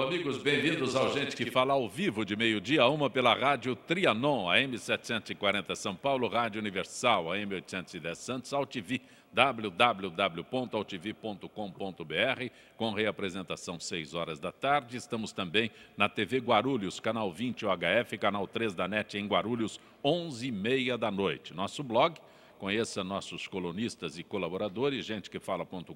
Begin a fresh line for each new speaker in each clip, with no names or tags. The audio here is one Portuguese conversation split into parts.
Alô, amigos, bem-vindos ao Gente que Fala ao vivo de meio-dia a 1 pela rádio Trianon, AM 740 São Paulo, Rádio Universal, AM 810 Santos, AltV, www.altv.com.br, com reapresentação 6 horas da tarde. Estamos também na TV Guarulhos, canal 20 UHF, canal 3 da NET em Guarulhos, 11h30 da noite. Nosso blog, conheça nossos colunistas e colaboradores, gentequefala.com.br,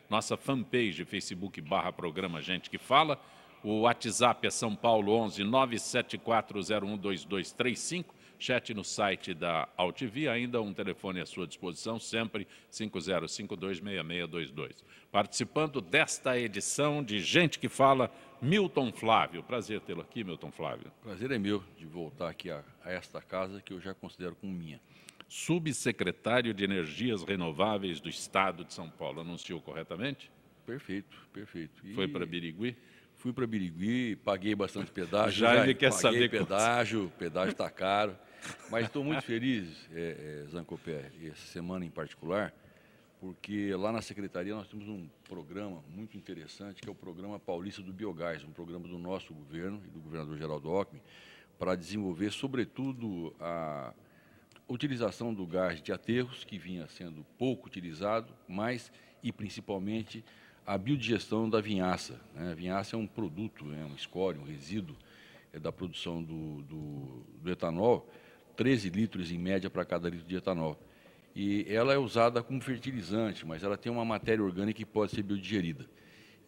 nossa fanpage, Facebook/programa Gente que Fala, o WhatsApp é São Paulo 11 974012235, chat no site da AltV, ainda um telefone à sua disposição, sempre 50526622. Participando desta edição de Gente que Fala, Milton Flávio. Prazer tê-lo aqui, Milton Flávio.
Prazer é meu de voltar aqui a esta casa que eu já considero como minha.
Subsecretário de Energias Renováveis do Estado de São Paulo. Anunciou corretamente?
Perfeito, perfeito.
Foi para Birigui?
Fui para Birigui, paguei bastante pedágio.
Já ele quer saber
pedágio está caro. Mas estou muito feliz, Zancopé, essa semana em particular, porque lá na Secretaria nós temos um programa muito interessante, que é o Programa Paulista do Biogás, um programa do nosso governo e do governador Geraldo Alckmin, para desenvolver, sobretudo, a utilização do gás de aterros, que vinha sendo pouco utilizado, mas e principalmente a biodigestão da vinhaça. Né? A vinhaça é um produto, um escória, um resíduo da produção do etanol, 13 litros em média para cada litro de etanol. E ela é usada como fertilizante, mas ela tem uma matéria orgânica que pode ser biodigerida.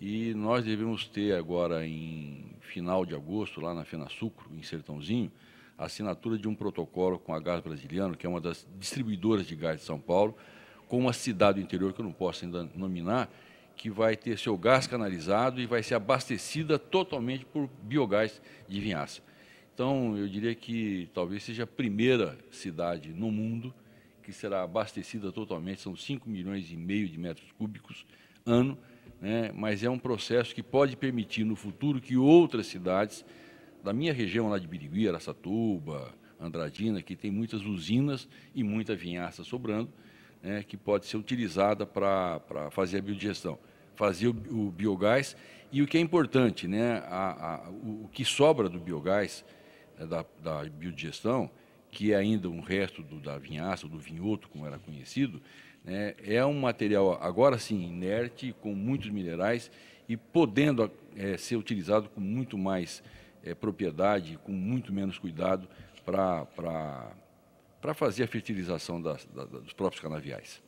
E nós devemos ter agora, em final de agosto, lá na FenaSucro, em Sertãozinho, a assinatura de um protocolo com a Gás Brasiliano, que é uma das distribuidoras de gás de São Paulo, com uma cidade do interior, que eu não posso ainda nominar, que vai ter seu gás canalizado e vai ser abastecida totalmente por biogás de vinhaça. Então, eu diria que talvez seja a primeira cidade no mundo que será abastecida totalmente, são 5,5 milhões de metros cúbicos ano, né? Mas é um processo que pode permitir no futuro que outras cidades da minha região lá de Birigui, Araçatuba, Andradina, que tem muitas usinas e muita vinhaça sobrando, né, que pode ser utilizada para fazer a biodigestão, fazer o biogás. E o que é importante, né, o que sobra do biogás, da biodigestão, que é ainda um resto da vinhaça, do vinhoto, como era conhecido, né, é um material, agora sim, inerte, com muitos minerais e podendo ser utilizado com muito mais propriedade, com muito menos cuidado para fazer a fertilização dos próprios canaviais.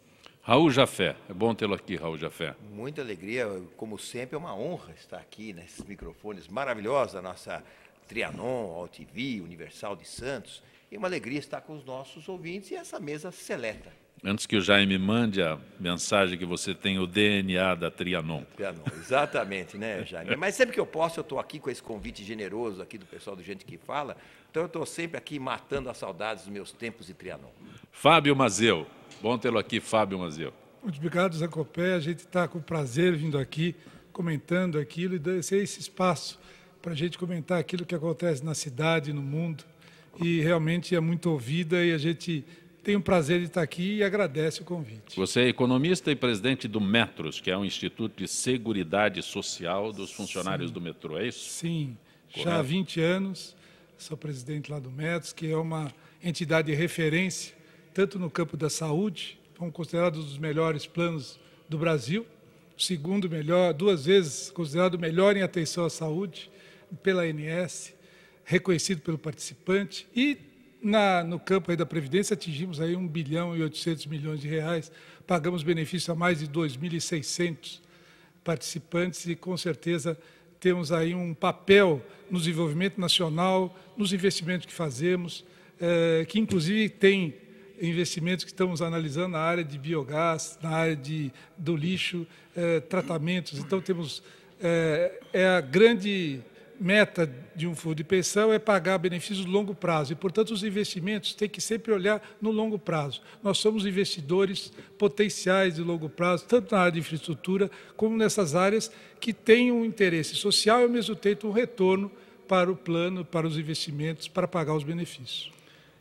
Raul Jafé, é bom tê-lo aqui, Raul Jafé.
Muita alegria, como sempre, é uma honra estar aqui nesses microfones maravilhosos da nossa Trianon, AltV, Universal de Santos, e uma alegria estar com os nossos ouvintes e essa mesa seleta.
Antes que o Jaime mande a mensagem que você tem o DNA da Trianon.
Trianon, exatamente, né, Jaime? Mas sempre que eu posso, eu estou aqui com esse convite generoso aqui do pessoal do Gente que Fala, então eu estou sempre aqui matando as saudades dos meus tempos de Trianon.
Fábio Mazeu, bom tê-lo aqui, Fábio Mazeu.
Muito obrigado, Zancopé, a gente está com prazer vindo aqui, comentando aquilo e dando esse espaço para a gente comentar aquilo que acontece na cidade, no mundo, e realmente é muito ouvida e a gente tem o prazer de estar aqui e agradece o convite.
Você é economista e presidente do Metros, que é um instituto de seguridade social dos funcionários do metrô, é isso?
Sim,
Correto.
Já há 20 anos sou presidente lá do Metros, que é uma entidade de referência, tanto no campo da saúde, considerado um dos melhores planos do Brasil, o segundo melhor, 2 vezes considerado o melhor em atenção à saúde, pela ANS, reconhecido pelo participante, e no campo aí da Previdência atingimos aí 1 bilhão e 800 milhões de reais, pagamos benefício a mais de 2.600 participantes e com certeza temos aí um papel no desenvolvimento nacional, nos investimentos que fazemos, que inclusive tem investimentos que estamos analisando na área de biogás, na área do lixo, tratamentos. Então temos a grande meta de um fundo de pensão é pagar benefícios de longo prazo e, portanto, os investimentos têm que sempre olhar no longo prazo. Nós somos investidores potenciais de longo prazo, tanto na área de infraestrutura como nessas áreas que têm um interesse social e, ao mesmo tempo, um retorno para o plano, para os investimentos, para pagar os benefícios.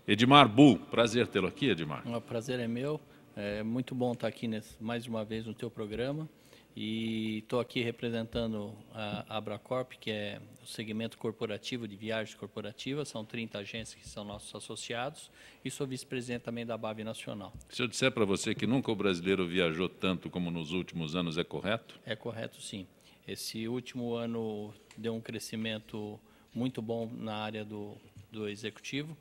Edmar Bull, prazer tê-lo aqui, Edmar.
O prazer é meu. É muito bom estar aqui mais uma vez no teu programa. E estou aqui representando a Abracorp, que é o segmento corporativo de viagens corporativas, são 30 agências que são nossos associados, e sou vice-presidente também da BAV Nacional.
Se eu disser para você que nunca o brasileiro viajou tanto como nos últimos anos, é correto?
É correto, sim. Esse último ano deu um crescimento muito bom na área do executivo,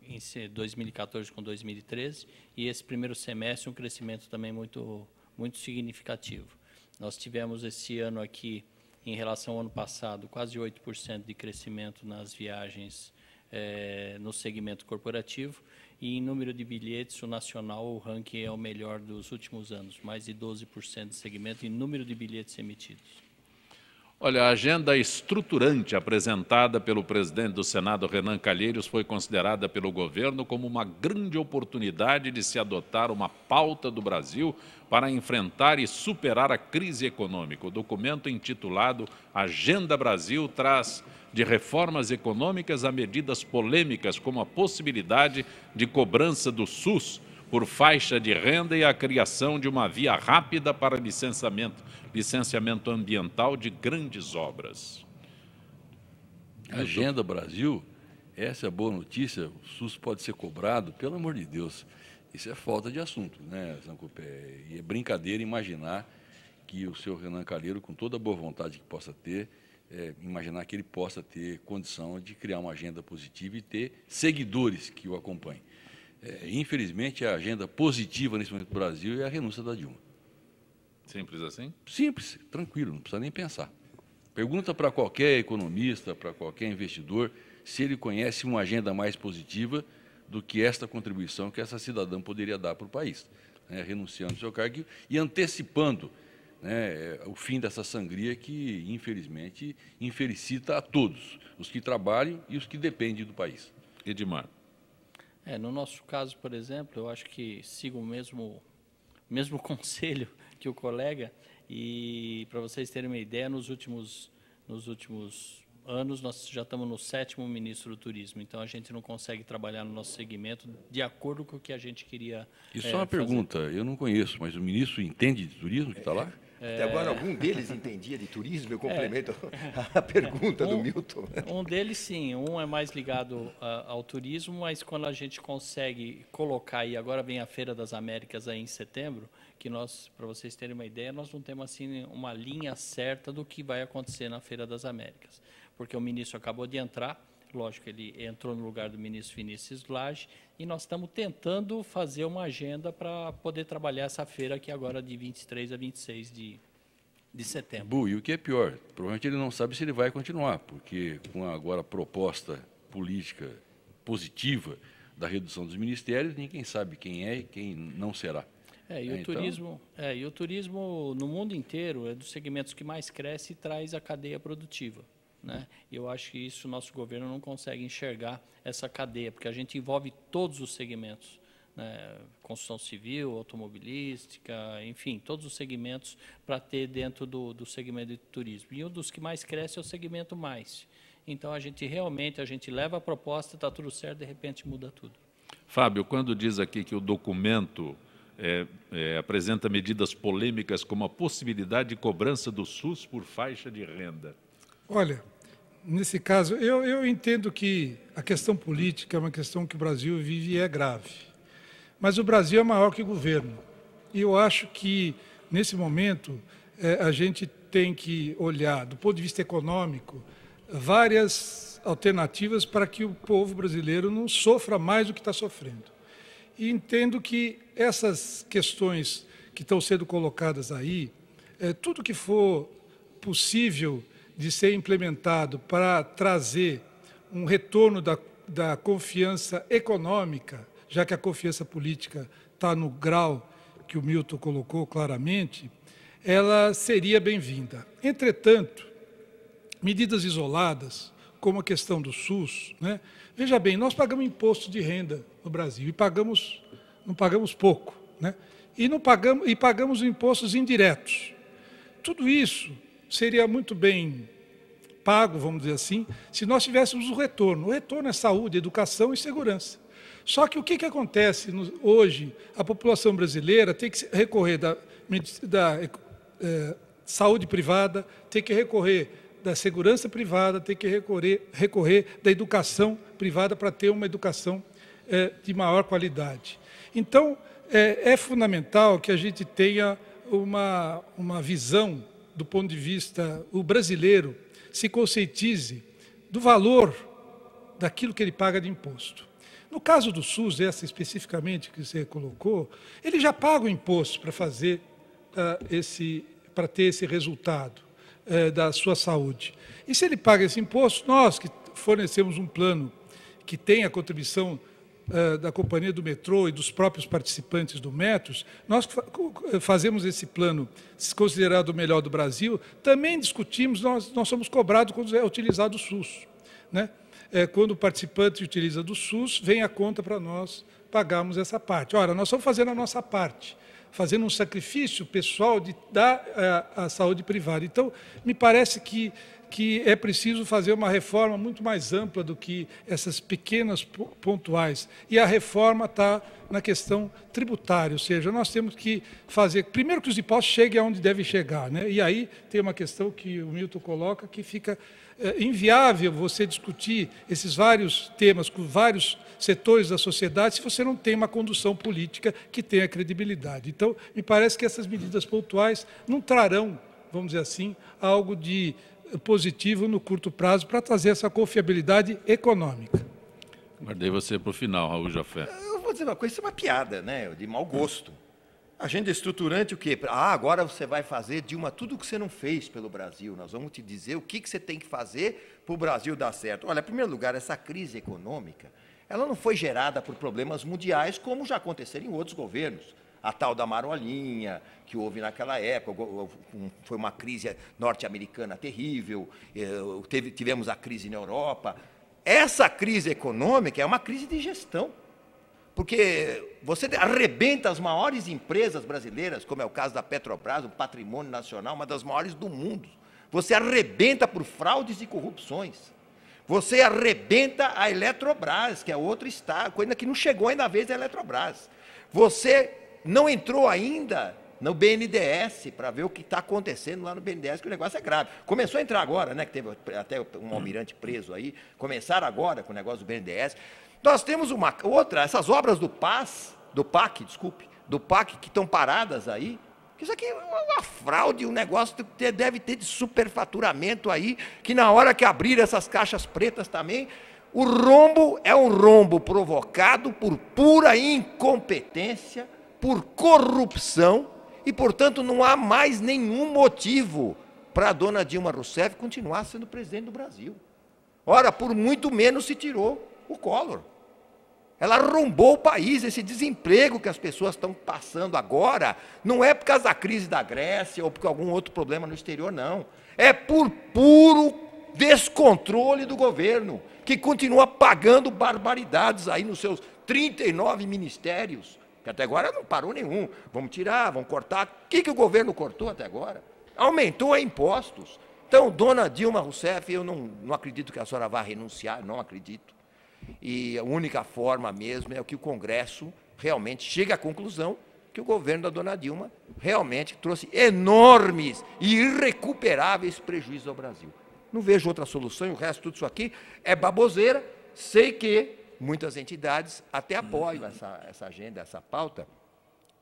em 2014 com 2013, e esse primeiro semestre um crescimento também muito significativo. Nós tivemos esse ano aqui, em relação ao ano passado, quase 8% de crescimento nas viagens no segmento corporativo, e em número de bilhetes, o nacional, o ranking é o melhor dos últimos anos, mais de 12% de segmento em número de bilhetes emitidos.
Olha, a agenda estruturante apresentada pelo presidente do Senado, Renan Calheiros, foi considerada pelo governo como uma grande oportunidade de se adotar uma pauta do Brasil para enfrentar e superar a crise econômica. O documento intitulado Agenda Brasil traz de reformas econômicas a medidas polêmicas, como a possibilidade de cobrança do SUS por faixa de renda e a criação de uma via rápida para licenciamento ambiental de grandes obras.
Agenda Brasil, essa é a boa notícia, o SUS pode ser cobrado, pelo amor de Deus. Isso é falta de assunto, né, Zancopé? E é brincadeira imaginar que o senhor Renan Calheiros, com toda a boa vontade que possa ter, imaginar que ele possa ter condição de criar uma agenda positiva e ter seguidores que o acompanhem. Infelizmente, a agenda positiva nesse momento do Brasil é a renúncia da Dilma.
Simples assim?
Simples, tranquilo, não precisa nem pensar. Pergunta para qualquer economista, para qualquer investidor, se ele conhece uma agenda mais positiva do que esta contribuição que essa cidadã poderia dar para o país, né, renunciando ao seu cargo e antecipando, né, o fim dessa sangria que, infelizmente, infelicita a todos, os que trabalham e os que dependem do país.
Edmar.
No nosso caso, por exemplo, eu acho que sigo o mesmo conselho que o colega, e para vocês terem uma ideia, nos últimos anos nós já estamos no 7º ministro do turismo, então a gente não consegue trabalhar no nosso segmento de acordo com o que a gente queria.
Isso é uma pergunta, eu não conheço, mas o ministro entende de turismo que está lá?
Até agora algum deles entendia de turismo? Eu complemento a pergunta do Milton.
Um deles sim, um é mais ligado ao turismo, mas quando a gente consegue colocar, aí agora vem a Feira das Américas aí em setembro, que nós, para vocês terem uma ideia, nós não temos assim uma linha certa do que vai acontecer na Feira das Américas, porque o ministro acabou de entrar, lógico, ele entrou no lugar do ministro Vinícius Lage, e nós estamos tentando fazer uma agenda para poder trabalhar essa feira aqui agora de 23 a 26 de setembro.
E o que é pior, provavelmente ele não sabe se ele vai continuar, porque com agora a proposta política positiva da redução dos ministérios, ninguém sabe quem é e quem não será.
O turismo no mundo inteiro é dos segmentos que mais cresce e traz a cadeia produtiva, né? Eu acho que isso o nosso governo não consegue enxergar essa cadeia, porque a gente envolve todos os segmentos, né? Construção civil, automobilística, enfim, todos os segmentos para ter dentro do segmento de turismo. E um dos que mais cresce é o segmento mais. Então a gente leva a proposta, está tudo certo, de repente muda tudo.
Fábio, quando diz aqui que o documento apresenta medidas polêmicas como a possibilidade de cobrança do SUS por faixa de renda.
Olha, nesse caso, eu entendo que a questão política é uma questão que o Brasil vive e é grave. Mas o Brasil é maior que o governo. E eu acho que, nesse momento, a gente tem que olhar, do ponto de vista econômico, várias alternativas para que o povo brasileiro não sofra mais do que está sofrendo. E entendo que essas questões que estão sendo colocadas aí, tudo que for possível de ser implementado para trazer um retorno da confiança econômica, já que a confiança política está no grau que o Milton colocou claramente, ela seria bem-vinda. Entretanto, medidas isoladas, como a questão do SUS, né? Veja bem, nós pagamos imposto de renda no Brasil e não pagamos pouco, né? E pagamos impostos indiretos. Tudo isso seria muito bem pago, vamos dizer assim, se nós tivéssemos o retorno. O retorno é saúde, educação e segurança. Só que o que acontece hoje? A população brasileira tem que recorrer saúde privada, tem que recorrer da segurança privada, tem que recorrer da educação privada para ter uma educação de maior qualidade. Então, é fundamental que a gente tenha uma visão do ponto de vista, o brasileiro se conscientize do valor daquilo que ele paga de imposto. No caso do SUS, essa especificamente que você colocou, ele já paga o imposto para fazer para ter esse resultado da sua saúde. E se ele paga esse imposto, nós que fornecemos um plano que tem a contribuição da Companhia do Metrô e dos próprios participantes do Metros, nós fazemos esse plano considerado o melhor do Brasil, também discutimos, nós somos cobrados quando é utilizado o SUS, né? Quando o participante utiliza do SUS, vem a conta para nós pagarmos essa parte. Ora, nós estamos fazendo a nossa parte, fazendo um sacrifício pessoal de dar a saúde privada. Então, me parece que é preciso fazer uma reforma muito mais ampla do que essas pequenas pontuais. E a reforma está na questão tributária, ou seja, nós temos que fazer, primeiro que os impostos cheguem aonde devem chegar, né? E aí tem uma questão que o Milton coloca, que fica inviável você discutir esses vários temas com vários setores da sociedade se você não tem uma condução política que tenha credibilidade. Então, me parece que essas medidas pontuais não trarão, vamos dizer assim, algo de positivo no curto prazo para trazer essa confiabilidade econômica.
Guardei você para o final, Raul Jafé.
Eu vou dizer uma coisa, isso é uma piada, né? De mau gosto. Agenda estruturante o quê? Agora você vai fazer, Dilma, tudo o que você não fez pelo Brasil. Nós vamos te dizer o que você tem que fazer para o Brasil dar certo. Olha, em primeiro lugar, essa crise econômica, ela não foi gerada por problemas mundiais, como já aconteceram em outros governos. A tal da marolinha, que houve naquela época, foi uma crise norte-americana terrível, tivemos a crise na Europa. Essa crise econômica é uma crise de gestão, porque você arrebenta as maiores empresas brasileiras, como é o caso da Petrobras, um patrimônio nacional, uma das maiores do mundo. Você arrebenta por fraudes e corrupções. Você arrebenta a Eletrobras, que é outro estado, coisa que não chegou ainda a vez da Eletrobras. Você não entrou ainda no BNDES para ver o que está acontecendo lá no BNDES, que o negócio é grave. Começou a entrar agora, né, que teve até um almirante preso aí, começaram agora com o negócio do BNDES. Nós temos uma outra, essas obras do PAC que estão paradas aí, que isso aqui é uma fraude, um negócio que deve ter de superfaturamento aí, que na hora que abrir essas caixas pretas também, o rombo é um rombo provocado por pura incompetência, por corrupção, e, portanto, não há mais nenhum motivo para a dona Dilma Rousseff continuar sendo presidente do Brasil. Ora, por muito menos se tirou o Collor. Ela arrombou o país, esse desemprego que as pessoas estão passando agora, não é por causa da crise da Grécia ou por algum outro problema no exterior, não. É por puro descontrole do governo, que continua pagando barbaridades aí nos seus 39 ministérios, que até agora não parou nenhum. Vamos tirar, vamos cortar. O que o governo cortou até agora? Aumentou impostos. Então, dona Dilma Rousseff, eu não acredito que a senhora vá renunciar, não acredito. E a única forma mesmo é que o Congresso realmente chegue à conclusão que o governo da dona Dilma realmente trouxe enormes e irrecuperáveis prejuízos ao Brasil. Não vejo outra solução, e o resto tudo isso aqui é baboseira. Sei que muitas entidades até apoiam essa agenda, essa pauta,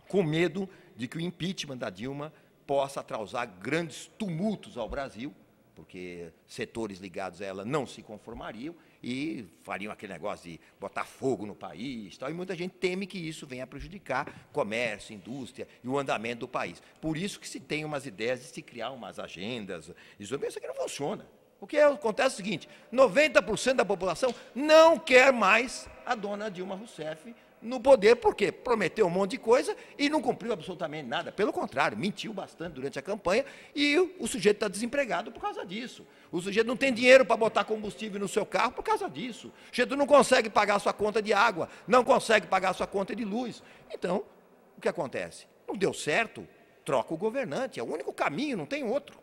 com medo de que o impeachment da Dilma possa causar grandes tumultos ao Brasil, porque setores ligados a ela não se conformariam e fariam aquele negócio de botar fogo no país, tal, e muita gente teme que isso venha a prejudicar comércio, indústria e o andamento do país. Por isso que se tem umas ideias de se criar umas agendas, isso aqui não funciona. O que acontece é o seguinte, 90% da população não quer mais a dona Dilma Rousseff no poder, porque prometeu um monte de coisa e não cumpriu absolutamente nada. Pelo contrário, mentiu bastante durante a campanha e o sujeito está desempregado por causa disso. O sujeito não tem dinheiro para botar combustível no seu carro por causa disso. O sujeito não consegue pagar a sua conta de água, não consegue pagar a sua conta de luz. Então, o que acontece? Não deu certo, troca o governante, é o único caminho, não tem outro.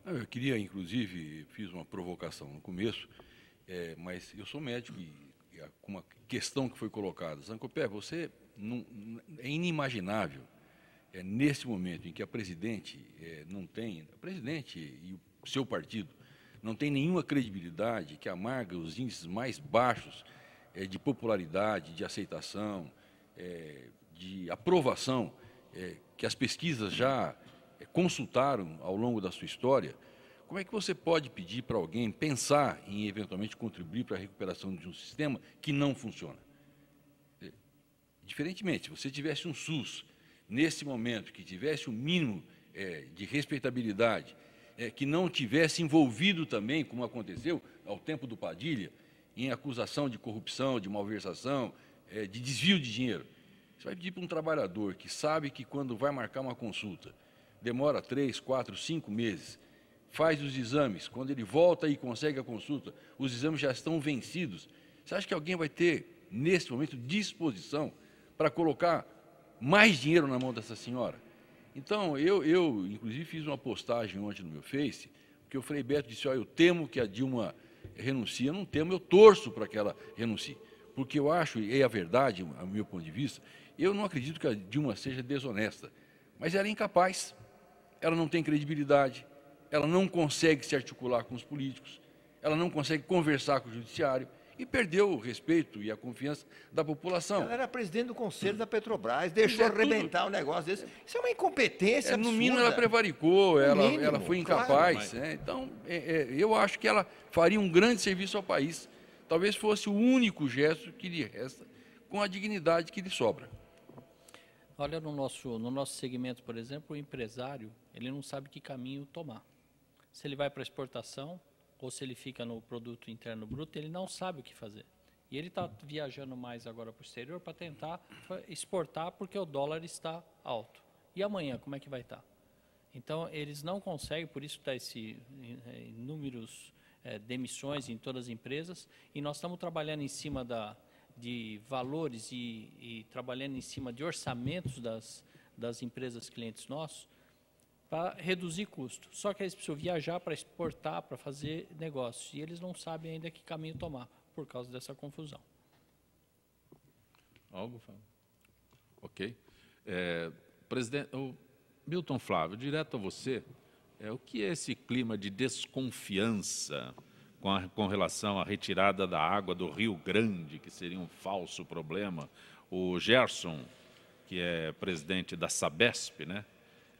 Eu queria, inclusive, fiz uma provocação no começo, mas eu sou médico e com uma questão que foi colocada. Zancopé, você é inimaginável nesse momento em que a presidente e o seu partido não tem nenhuma credibilidade, que amarga os índices mais baixos de popularidade, de aceitação, de aprovação, que as pesquisas já consultaram ao longo da sua história, como é que você pode pedir para alguém pensar em, eventualmente, contribuir para a recuperação de um sistema que não funciona? Diferentemente, se você tivesse um SUS, nesse momento, que tivesse um mínimo de respeitabilidade, que não tivesse envolvido também, como aconteceu ao tempo do Padilha, em acusação de corrupção, de malversação, de desvio de dinheiro. Você vai pedir para um trabalhador que sabe que quando vai marcar uma consulta, demora 3, 4, 5 meses, faz os exames, quando ele volta e consegue a consulta, os exames já estão vencidos. Você acha que alguém vai ter, nesse momento, disposição para colocar mais dinheiro na mão dessa senhora? Então, eu inclusive, fiz uma postagem ontem no meu Face, porque o Frei Beto disse, olha, eu temo que a Dilma renuncie. Eu não temo, eu torço para que ela renuncie. Porque eu acho, e é a verdade, a meu ponto de vista, eu não acredito que a Dilma seja desonesta, mas ela é incapaz, ela não tem credibilidade, ela não consegue se articular com os políticos, ela não consegue conversar com o judiciário, e perdeu o respeito e a confiança da população.
Ela era presidente do Conselho da Petrobras, deixou arrebentar um negócio desse. Isso é uma incompetência absurda.
No mínimo, ela prevaricou, ela foi incapaz.
Claro,
Então, eu acho que ela faria um grande serviço ao país. Talvez fosse o único gesto que lhe resta, com a dignidade que lhe sobra.
Olha, no nosso segmento, por exemplo, o empresário, ele não sabe que caminho tomar. Se ele vai para a exportação, ou se ele fica no produto interno bruto, ele não sabe o que fazer. E ele está viajando mais agora para o exterior para tentar exportar, porque o dólar está alto. E amanhã, como é que vai estar? Então, eles não conseguem, por isso está inúmeros demissões em todas as empresas, e nós estamos trabalhando em cima de valores e trabalhando em cima de orçamentos das empresas clientes nossos, para reduzir custo. Só que eles precisam viajar para exportar, para fazer negócios. E eles não sabem ainda que caminho tomar, por causa dessa confusão.
Algo, Fábio? Ok. Presidente, o Milton Flávio, direto a você, o que é esse clima de desconfiança com relação à retirada da água do Rio Grande, que seria um falso problema? O Gerson, que é presidente da Sabesp, né?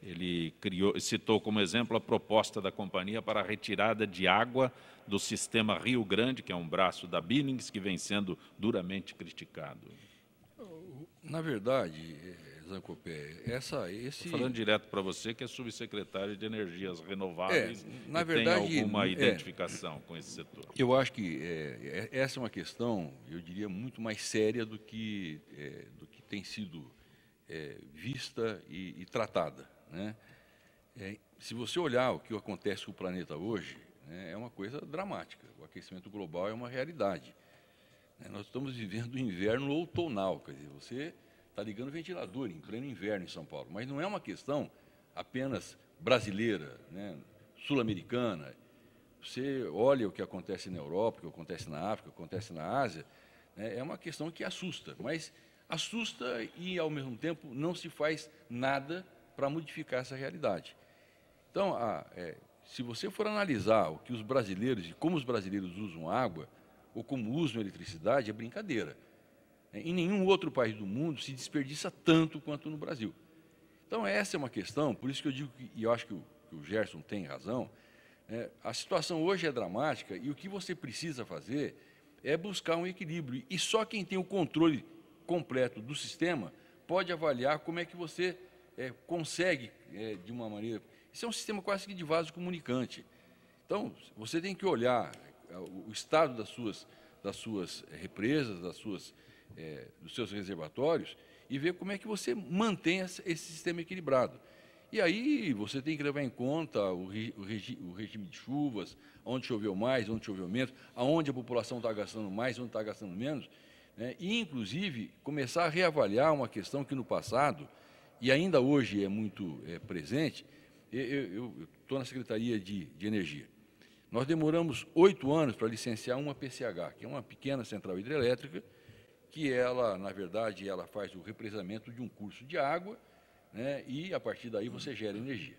Ele citou como exemplo a proposta da companhia para a retirada de água do sistema Rio Grande, que é um braço da Billings, que vem sendo duramente criticado.
Na verdade, Zancopé,
Estou falando direto para você, que é subsecretário de Energias Renováveis,
na
e
verdade,
tem alguma identificação com esse setor.
Eu acho que essa é uma questão, eu diria, muito mais séria do que tem sido vista e tratada. Né? Se você olhar o que acontece com o planeta hoje, né, é uma coisa dramática. O aquecimento global é uma realidade. Nós estamos vivendo um inverno outonal, quer dizer, você está ligando o ventilador em pleno inverno em São Paulo, mas não é uma questão apenas brasileira, né, sul-americana. Você olha o que acontece na Europa, o que acontece na África, o que acontece na Ásia, né, é uma questão que assusta, mas assusta e, ao mesmo tempo, não se faz nada para modificar essa realidade. Então, se você for analisar o que os brasileiros e como os brasileiros usam água, ou como usam eletricidade, é brincadeira. Em nenhum outro país do mundo se desperdiça tanto quanto no Brasil. Então, essa é uma questão, por isso que eu digo, e eu acho que o Gerson tem razão, a situação hoje é dramática e o que você precisa fazer é buscar um equilíbrio. E só quem tem o controle completo do sistema pode avaliar como é que você consegue, de uma maneira... Isso é um sistema quase que de vaso comunicante. Então, você tem que olhar o estado das suas represas, dos seus reservatórios, e ver como é que você mantém esse sistema equilibrado. E aí você tem que levar em conta o regime de chuvas, onde choveu mais, onde choveu menos, aonde a população está gastando mais, onde está gastando menos, né? E, inclusive, começar a reavaliar uma questão que no passado, e ainda hoje é muito presente. Eu estou na Secretaria de Energia. Nós demoramos 8 anos para licenciar uma PCH, que é uma pequena central hidrelétrica, que ela, na verdade, ela faz o represamento de um curso de água, né, e a partir daí você gera energia.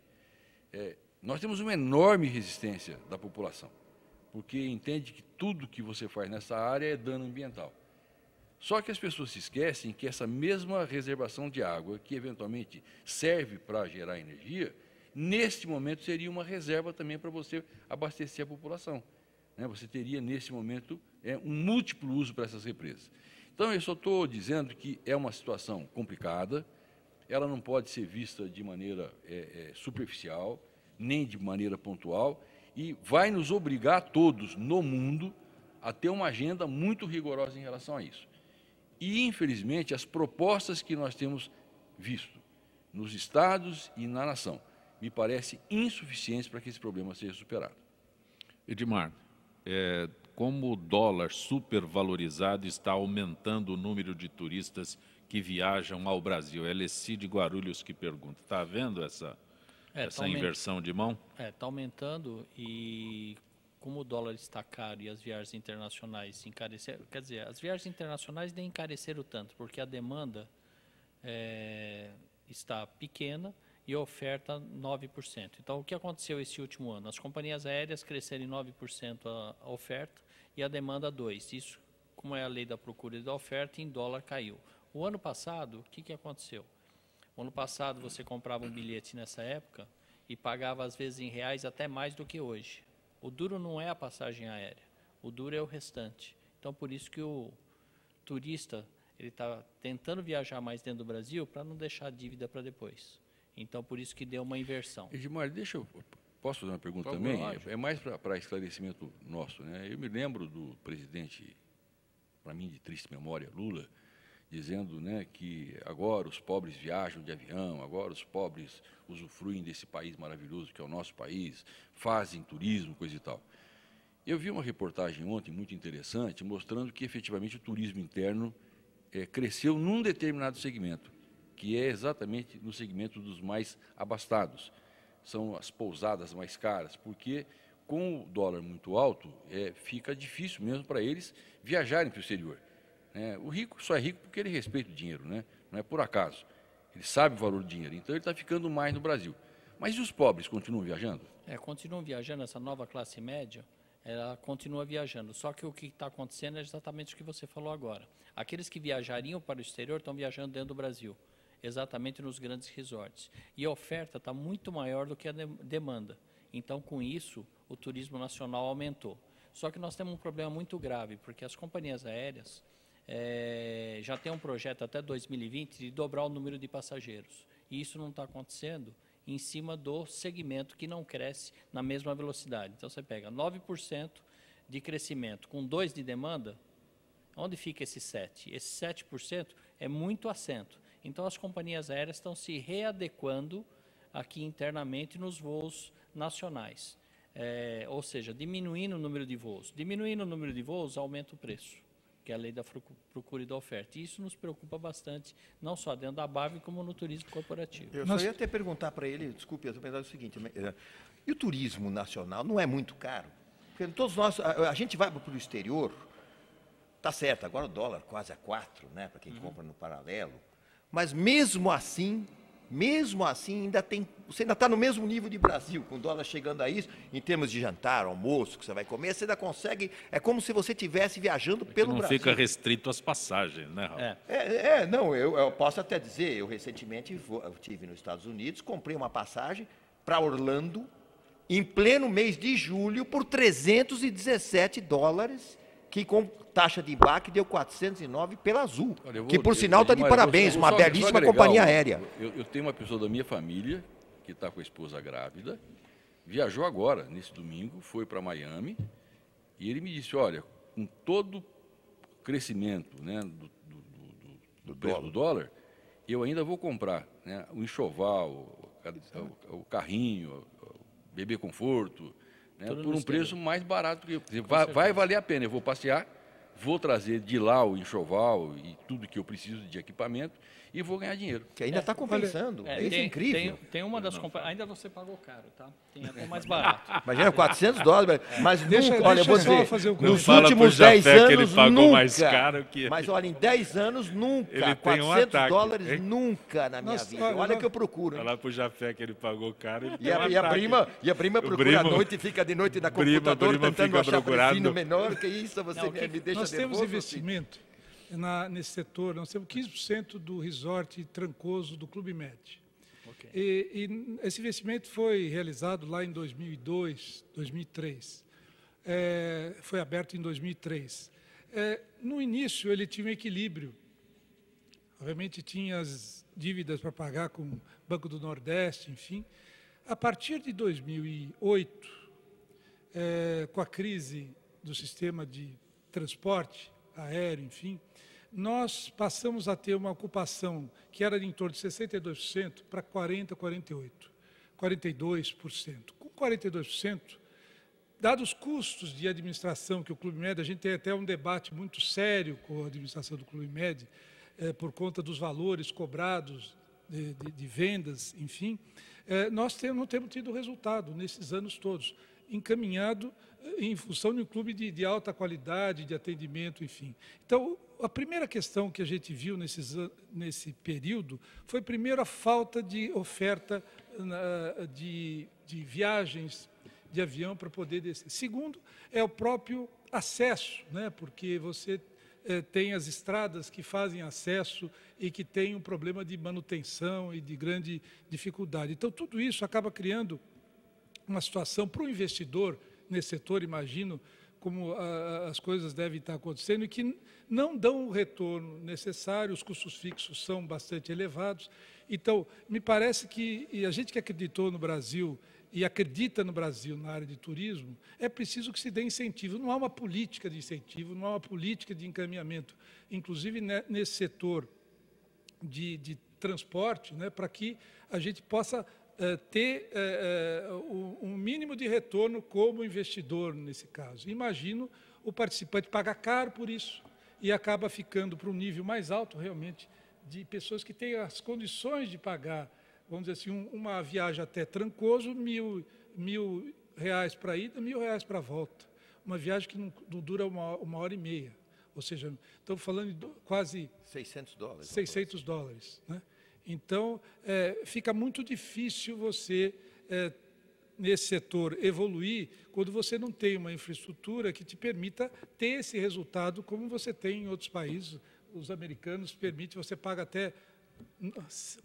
Nós temos uma enorme resistência da população, porque entende que tudo que você faz nessa área é dano ambiental. Só que as pessoas se esquecem que essa mesma reservação de água, que eventualmente serve para gerar energia, neste momento seria uma reserva também para você abastecer a população, né? Você teria, nesse momento, um múltiplo uso para essas represas. Então, eu só estou dizendo que é uma situação complicada, ela não pode ser vista de maneira superficial, nem de maneira pontual, e vai nos obrigar a todos no mundo a ter uma agenda muito rigorosa em relação a isso. E, infelizmente, as propostas que nós temos visto nos estados e na nação me parecem insuficientes para que esse problema seja superado.
Edmar, como o dólar supervalorizado está aumentando o número de turistas que viajam ao Brasil? É Leci de Guarulhos que pergunta. Está havendo essa inversão de mão?
Está aumentando, e como o dólar está caro e as viagens internacionais encareceram, quer dizer, as viagens internacionais nem encareceram tanto, porque a demanda está pequena e a oferta 9%. Então, o que aconteceu esse último ano? As companhias aéreas cresceram em 9% a oferta e a demanda 2%. Isso, como é a lei da procura e da oferta, em dólar caiu. O ano passado, o que aconteceu? O ano passado você comprava um bilhete nessa época e pagava às vezes em reais até mais do que hoje. O duro não é a passagem aérea, o duro é o restante. Então, por isso que o turista ele está tentando viajar mais dentro do Brasil para não deixar a dívida para depois. Então, por isso que deu uma inversão.
Edmar, posso fazer uma pergunta também? É mais para esclarecimento nosso, né? Eu me lembro do presidente, para mim de triste memória, Lula, dizendo, né, que agora os pobres viajam de avião, agora os pobres usufruem desse país maravilhoso que é o nosso país, fazem turismo, coisa e tal. Eu vi uma reportagem ontem muito interessante mostrando que efetivamente o turismo interno cresceu num determinado segmento, que é exatamente no segmento dos mais abastados. São as pousadas mais caras, porque com o dólar muito alto, fica difícil mesmo para eles viajarem para o exterior. O rico só é rico porque ele respeita o dinheiro, né? Não é por acaso. Ele sabe o valor do dinheiro, então ele está ficando mais no Brasil. Mas e os pobres continuam viajando?
Continuam viajando, essa nova classe média, ela continua viajando. Só que o que está acontecendo é exatamente o que você falou agora. Aqueles que viajariam para o exterior estão viajando dentro do Brasil, exatamente nos grandes resorts. E a oferta está muito maior do que a demanda. Então, com isso, o turismo nacional aumentou. Só que nós temos um problema muito grave, porque as companhias aéreas já tem um projeto até 2020 de dobrar o número de passageiros. E isso não está acontecendo em cima do segmento que não cresce na mesma velocidade. Então, você pega 9% de crescimento com 2% de demanda, onde fica esse 7%? Esse 7% é muito assento. Então, as companhias aéreas estão se readequando aqui internamente nos voos nacionais. Ou seja, diminuindo o número de voos. Diminuindo o número de voos, aumenta o preço, que é a lei da procura e da oferta. E isso nos preocupa bastante, não só dentro da BAV, como no turismo corporativo.
Eu só ia até perguntar para ele, desculpe, eu pensava o seguinte, e o turismo nacional não é muito caro? Porque todos nós, a gente vai para o exterior, tá certo, agora o dólar quase a 4, né, para quem compra no paralelo, mas mesmo assim você ainda está no mesmo nível de Brasil, com o dólar chegando a isso, em termos de jantar, almoço, que você vai comer, você ainda consegue, é como se você estivesse viajando pelo Brasil.
Não fica restrito às passagens, né, Raul?
Não, eu posso até dizer, eu recentemente estive nos Estados Unidos, comprei uma passagem para Orlando, em pleno mês de julho, por $317, que com taxa de embarque deu 409 pela Azul, que por sinal está de parabéns, uma belíssima companhia aérea.
Eu tenho uma pessoa da minha família que está com a esposa grávida, viajou agora, nesse domingo, foi para Miami, e ele me disse, olha, com todo o crescimento, né, do preço do dólar, eu ainda vou comprar, né, o enxoval, o carrinho, o bebê conforto, né, por um preço mais barato, porque vai valer a pena, eu vou passear, vou trazer de lá o enxoval e tudo que eu preciso de equipamento e vou ganhar dinheiro.
Que ainda está compensando. Isso é incrível.
Tem uma das companhias. Ainda você pagou caro, tá? Tem até mais barato.
Imagina, $400, mas
Deixa
nunca, olha, eu vou
só
dizer,
fazer o
nos
Fala pro
últimos 10
Jafé que ele
anos,
pagou
nunca.
mais caro que...
Mas olha, em 10 anos, nunca.
Ele tem um ataque,
$400
hein?
nunca na minha
Nossa,
vida.
olha,
Olha que eu procuro. Hein?
Falar pro Jafé que ele pagou caro, ele
E
tem um
a
ataque.
prima procura
primo-
à noite e fica de noite na
prima
computador tentando
fica
achar
procurando.
precinho menor. Que isso, você
Não,
me deixa
Nós temos
nervoso.
investimento nesse setor, nós temos 15% do resort Trancoso do Clube Med.
Ok.
E esse investimento foi realizado lá em 2002, 2003. Foi aberto em 2003. No início, ele tinha um equilíbrio. Obviamente, tinha as dívidas para pagar com o Banco do Nordeste, enfim. A partir de 2008, com a crise do sistema de transporte aéreo, enfim, nós passamos a ter uma ocupação que era de em torno de 62% para 40%, 48%, 42%. Com 42%, dados os custos de administração que o Clube Med, a gente tem até um debate muito sério com a administração do Clube Med, por conta dos valores cobrados de vendas, enfim, nós não temos tido resultado nesses anos todos, encaminhado em função de um clube de alta qualidade, de atendimento, enfim. Então, a primeira questão que a gente viu nesse período foi, primeiro, a falta de oferta de viagens de avião para poder descer. Segundo, é o próprio acesso, né? Porque você tem as estradas que fazem acesso e que tem um problema de manutenção e de grande dificuldade. Então, tudo isso acaba criando uma situação para o investidor nesse setor, imagino, como as coisas devem estar acontecendo, e que não dão o retorno necessário, os custos fixos são bastante elevados. Então, me parece que a gente que acreditou no Brasil e acredita no Brasil na área de turismo, é preciso que se dê incentivo. Não há uma política de incentivo, não há uma política de encaminhamento, inclusive nesse setor de transporte, né, para que a gente possa ter um mínimo de retorno como investidor nesse caso. Imagino o participante pagar caro por isso e acaba ficando para um nível mais alto, realmente, de pessoas que têm as condições de pagar, vamos dizer assim, uma viagem até Trancoso, mil reais para a ida, R$1.000 para a volta. Uma viagem que não dura uma hora e meia. Ou seja, estamos falando de quase
$600.
$600, né? Então, fica muito difícil você, nesse setor, evoluir quando você não tem uma infraestrutura que te permita ter esse resultado como você tem em outros países. Os americanos permitem, você paga até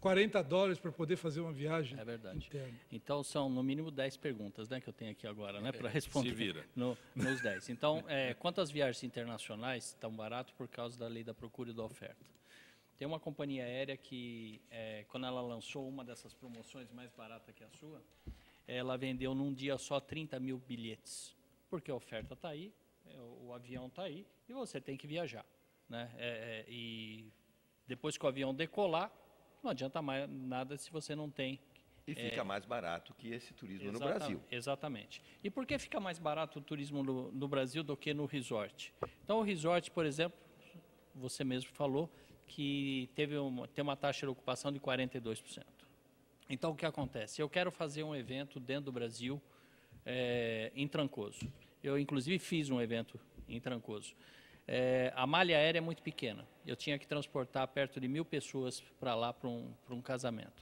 $40 para poder fazer uma viagem.
É verdade.
Interna.
Então, são no mínimo 10 perguntas, né, que eu tenho aqui agora, né, para responder.
Se vira.
Nos 10. Então, quantas viagens internacionais estão barato por causa da lei da procura e da oferta? Tem uma companhia aérea que, quando ela lançou uma dessas promoções mais barata que a sua, ela vendeu num dia só 30 mil bilhetes, porque a oferta está aí, o avião está aí e você tem que viajar, né? E depois que o avião decolar, não adianta mais nada se você não tem.
E fica mais barato que esse turismo no Brasil.
Exatamente. E por que fica mais barato o turismo no Brasil do que no resort? Então, o resort, por exemplo, você mesmo falou, que tem uma taxa de ocupação de 42%. Então, o que acontece? Eu quero fazer um evento dentro do Brasil, em Trancoso. Eu, inclusive, fiz um evento em Trancoso. A malha aérea é muito pequena. Eu tinha que transportar perto de 1.000 pessoas para lá, para um casamento.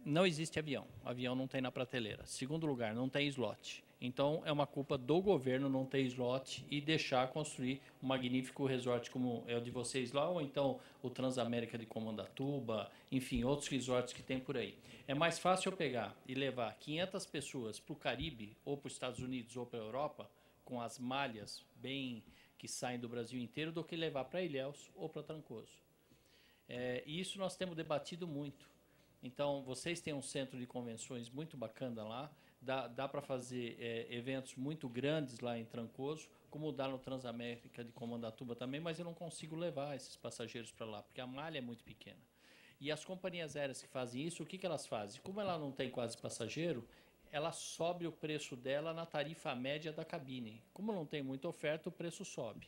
Não existe avião. Avião não tem na prateleira. Segundo lugar, não tem slot. Então, é uma culpa do governo não ter slot e deixar construir um magnífico resort como é o de vocês lá, ou então o Transamérica de Comandatuba, enfim, outros resorts que tem por aí. É mais fácil eu pegar e levar 500 pessoas para o Caribe, ou para os Estados Unidos, ou para a Europa, com as malhas bem que saem do Brasil inteiro, do que levar para Ilhéus ou para Trancoso. E isso nós temos debatido muito. Então, vocês têm um centro de convenções muito bacana lá, dá para fazer eventos muito grandes lá em Trancoso, como dá no Transamérica de Comandatuba também, mas eu não consigo levar esses passageiros para lá, porque a malha é muito pequena. E as companhias aéreas que fazem isso, o que elas fazem? Como ela não tem quase passageiro, ela sobe o preço dela na tarifa média da cabine. Como não tem muita oferta, o preço sobe.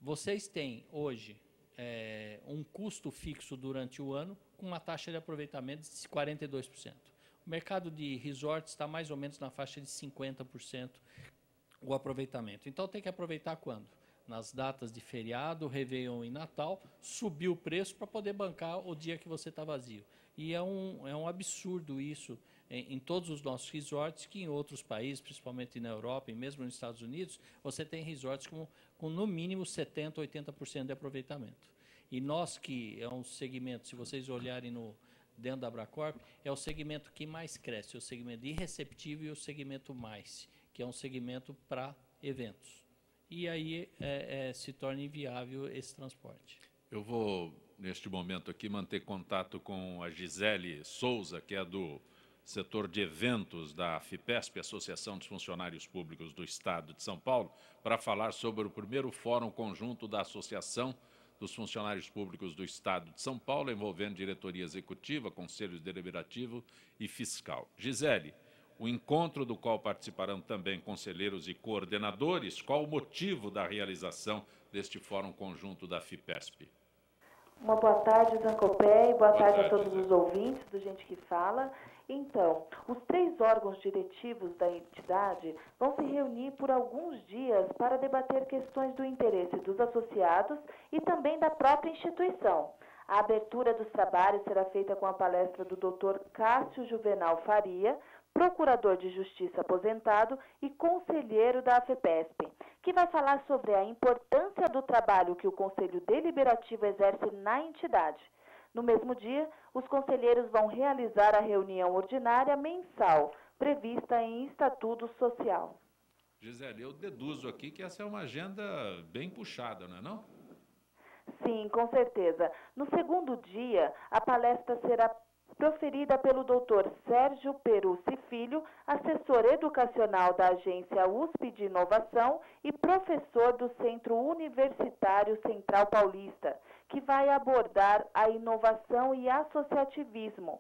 Vocês têm hoje um custo fixo durante o ano com uma taxa de aproveitamento de 42%. O mercado de resorts está mais ou menos na faixa de 50% o aproveitamento. Então tem que aproveitar quando? Nas datas de feriado, Réveillon e Natal, subir o preço para poder bancar o dia que você está vazio. E é um absurdo isso em todos os nossos resorts, que em outros países, principalmente na Europa e mesmo nos Estados Unidos, você tem resorts com no mínimo 70%, 80% de aproveitamento. E nós, que é um segmento, se vocês olharem dentro da Abracorp, é o segmento que mais cresce, o segmento de receptivo e o segmento mais, que é um segmento para eventos. E aí se torna inviável esse transporte. Eu vou, neste momento aqui, manter contato com a Gisele Souza, que é do setor de eventos da FIPESP, Associação dos Funcionários Públicos do Estado de São Paulo, para falar sobre o primeiro fórum conjunto da Associação dos Funcionários Públicos do Estado de São Paulo, envolvendo diretoria executiva, conselho deliberativo e fiscal. Gisele, o encontro do qual participarão também conselheiros e coordenadores, qual o motivo da realização deste fórum conjunto da FIPESP?
Uma boa tarde, Zancopé, e boa tarde a todos os ouvintes do Gente que Fala. Então, os 3 órgãos diretivos da entidade vão se reunir por alguns dias para debater questões do interesse dos associados e também da própria instituição. A abertura dos trabalhos será feita com a palestra do Dr. Cássio Juvenal Faria, procurador de Justiça aposentado e conselheiro da AFEPESP, que vai falar sobre a importância do trabalho que o Conselho Deliberativo exerce na entidade. No mesmo dia, os conselheiros vão realizar a reunião ordinária mensal, prevista em Estatuto Social.
Gisele, eu deduzo aqui que essa é uma agenda bem puxada, não é não?
Sim, com certeza. No segundo dia, a palestra será proferida pelo Dr. Sérgio Perucci Filho, assessor educacional da Agência USP de Inovação e professor do Centro Universitário Central Paulista, que vai abordar a inovação e associativismo.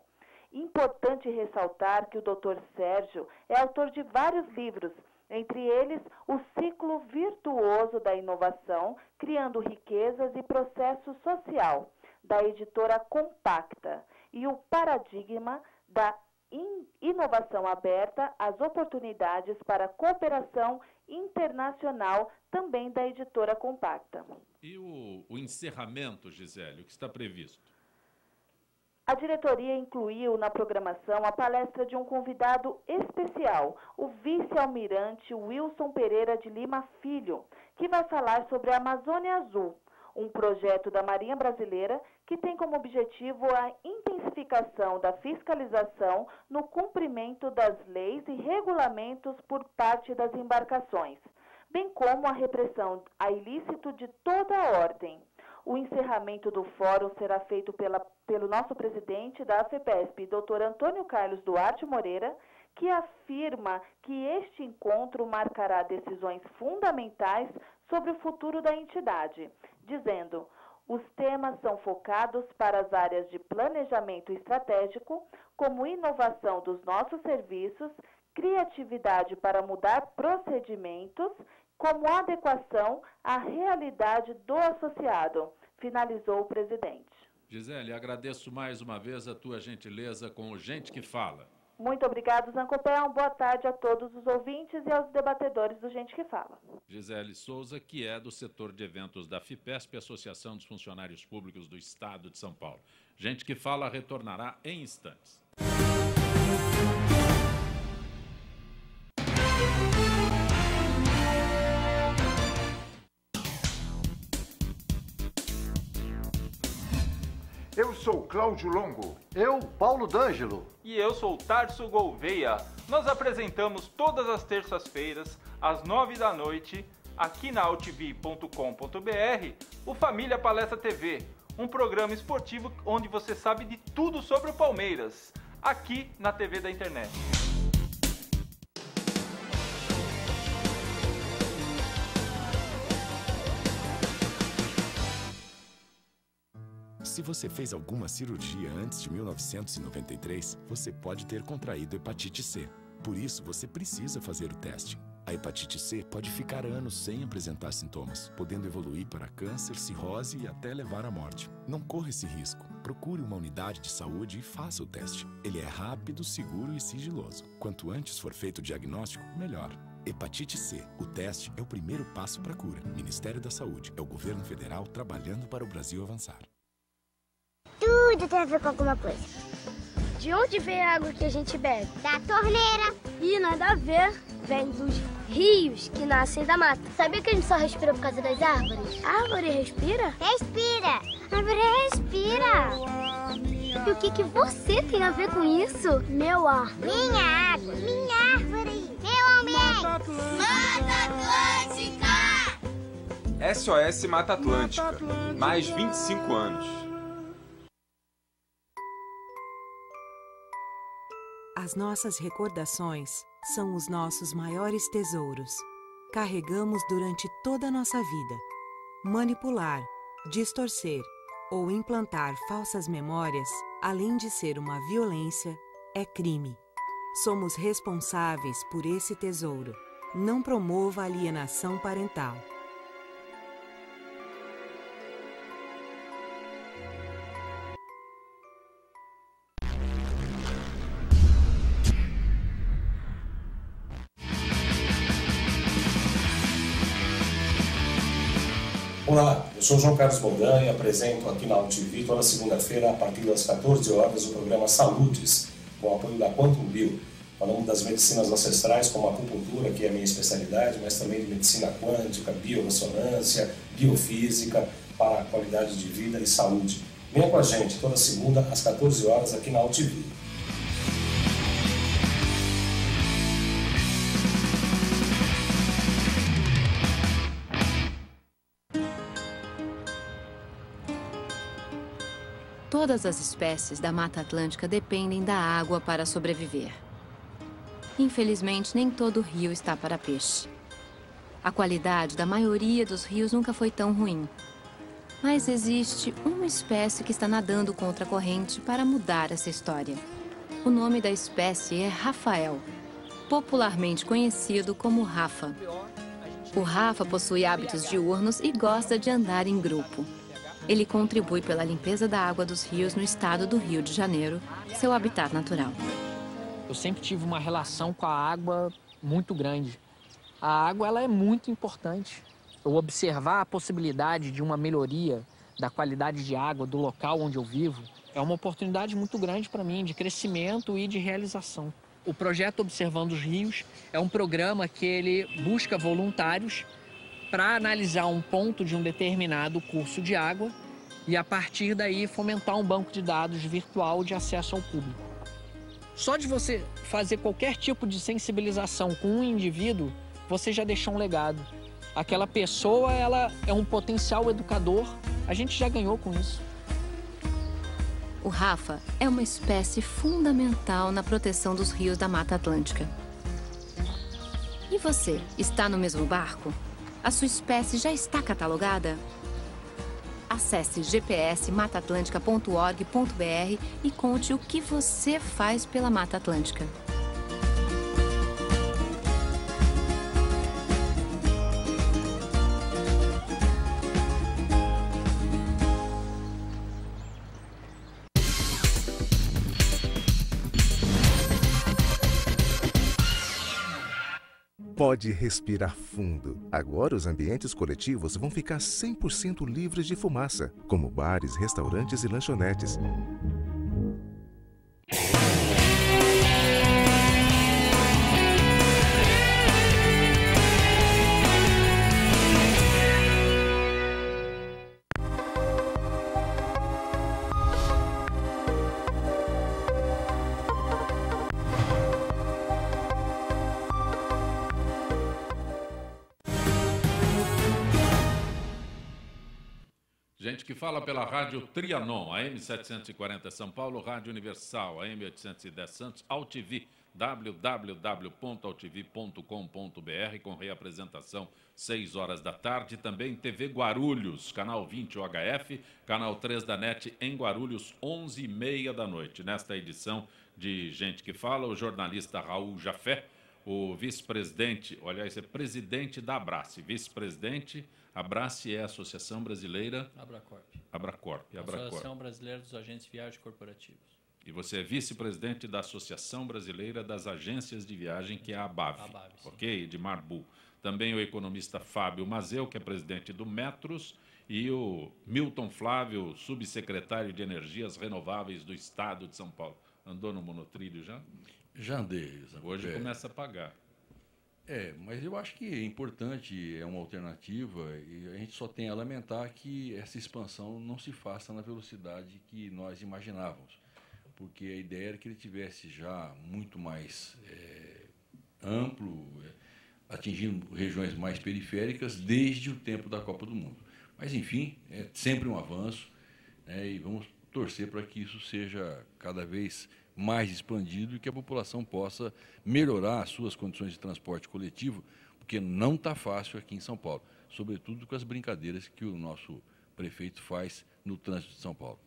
Importante ressaltar que o Dr. Sérgio é autor de vários livros, entre eles o Ciclo Virtuoso da Inovação, Criando Riquezas e Processo Social, da editora Compacta, e o Paradigma da Inovação Aberta, as Oportunidades para a Cooperação Internacional, também da editora Compacta.
E o encerramento, Gisele, o que está previsto?
A diretoria incluiu na programação a palestra de um convidado especial, o vice-almirante Wilson Pereira de Lima Filho, que vai falar sobre a Amazônia Azul, um projeto da Marinha Brasileira que tem como objetivo a intensificação da fiscalização no cumprimento das leis e regulamentos por parte das embarcações, bem como a repressão a ilícito de toda a ordem. O encerramento do fórum será feito pelo nosso presidente da AFEPESP, Dr. Antônio Carlos Duarte Moreira, que afirma que este encontro marcará decisões fundamentais sobre o futuro da entidade, dizendo: os temas são focados para as áreas de planejamento estratégico, como inovação dos nossos serviços, criatividade para mudar procedimentos, como adequação à realidade do associado, finalizou o presidente.
Gisele, agradeço mais uma vez a tua gentileza com o Gente que Fala.
Muito obrigado, Zancopé. Uma boa tarde a todos os ouvintes e aos debatedores do Gente que Fala.
Gisele Souza, que é do setor de eventos da FIPESP, Associação dos Funcionários Públicos do Estado de São Paulo. Gente que Fala retornará em instantes.
Eu sou Cláudio Longo.
Eu, Paulo D'Angelo.
E eu sou Tarso Gouveia. Nós apresentamos todas as terças-feiras, às 9 da noite, aqui na altv.com.br, o Família Palestra TV, um programa esportivo onde você sabe de tudo sobre o Palmeiras, aqui na TV da internet.
Se você fez alguma cirurgia antes de 1993, você pode ter contraído hepatite C. Por isso, você precisa fazer o teste. A hepatite C pode ficar anos sem apresentar sintomas, podendo evoluir para câncer, cirrose e até levar à morte. Não corra esse risco. Procure uma unidade de saúde e faça o teste. Ele é rápido, seguro e sigiloso. Quanto antes for feito o diagnóstico, melhor. Hepatite C. O teste é o primeiro passo para a cura. Ministério da Saúde. É o governo federal trabalhando para o Brasil avançar.
Tudo tem a ver com alguma coisa. De onde vem a água que a gente bebe? Da torneira. E nada a ver. Vem dos rios que nascem da mata. Sabia que a gente só respira por causa das árvores? A árvore respira? Respira. A árvore respira. E o que você tem a ver com isso? Meu ar. Minha água. Minha árvore. Meu ambiente. Mata Atlântica!
SOS Mata Atlântica. Mais 25 anos.
As nossas recordações são os nossos maiores tesouros. Carregamos durante toda a nossa vida. Manipular, distorcer ou implantar falsas memórias, além de ser uma violência, é crime. Somos responsáveis por esse tesouro. Não promova alienação parental.
Olá, eu sou João Carlos Boldan e apresento aqui na UTV toda segunda-feira, a partir das 14 horas, o programa Saúdes, com o apoio da Quantum Bio. Falamos das medicinas ancestrais, como a acupuntura, que é a minha especialidade, mas também de medicina quântica, biorressonância, biofísica, para a qualidade de vida e saúde. Venha com a gente toda segunda, às 14 horas, aqui na UTV.
Todas as espécies da Mata Atlântica dependem da água para sobreviver. Infelizmente, nem todo rio está para peixe. A qualidade da maioria dos rios nunca foi tão ruim. Mas existe uma espécie que está nadando contra a corrente para mudar essa história. O nome da espécie é Rafael, popularmente conhecido como Rafa. O Rafa possui hábitos diurnos e gosta de andar em grupo. Ele contribui pela limpeza da água dos rios no estado do Rio de Janeiro, seu habitat natural.
Eu sempre tive uma relação com a água muito grande. A água ela é muito importante. Eu observar a possibilidade de uma melhoria da qualidade de água do local onde eu vivo é uma oportunidade muito grande para mim de crescimento e de realização. O projeto Observando os Rios é um programa que ele busca voluntários para analisar um ponto de um determinado curso de água e, a partir daí, fomentar um banco de dados virtual de acesso ao público. Só de você fazer qualquer tipo de sensibilização com um indivíduo, você já deixou um legado. Aquela pessoa, ela é um potencial educador, a gente já ganhou com isso.
O Rafa é uma espécie fundamental na proteção dos rios da Mata Atlântica. E você, está no mesmo barco? A sua espécie já está catalogada? Acesse gpsmataatlantica.org.br e conte o que você faz pela Mata Atlântica.
Pode respirar fundo. Agora os ambientes coletivos vão ficar 100% livres de fumaça, como bares, restaurantes e lanchonetes.
Gente que fala pela rádio Trianon, AM 740 São Paulo, Rádio Universal, AM 810 Santos, AltV, www.altv.com.br, com reapresentação 6 horas da tarde. Também TV Guarulhos, canal 20 UHF, canal 3 da NET em Guarulhos, 11h30 da noite. Nesta edição de Gente que Fala, o jornalista Raul Jafé, o vice-presidente, aliás, é presidente da Abrace, vice-presidente. Abrace é a Associação Brasileira... Abracorp.
Associação Brasileira dos Agentes de Viagem Corporativos.
E você é vice-presidente da Associação Brasileira das Agências de Viagem, que é a ABAV, ok? De Marbu. Também o economista Fábio Mazeu, que é presidente do Metros, e o Milton Flávio, subsecretário de Energias Renováveis do Estado de São Paulo. Andou no monotrilho já?
Já andei.
Hoje começa a pagar.
Mas eu acho que é importante, é uma alternativa, e a gente só tem a lamentar que essa expansão não se faça na velocidade que nós imaginávamos, porque a ideia era que ele tivesse já muito mais amplo, atingindo regiões mais periféricas desde o tempo da Copa do Mundo. Mas, enfim, é sempre um avanço, né, e vamos torcer para que isso seja cada vez mais expandido e que a população possa melhorar as suas condições de transporte coletivo, porque não está fácil aqui em São Paulo, sobretudo com as brincadeiras que o nosso prefeito faz no trânsito de São Paulo.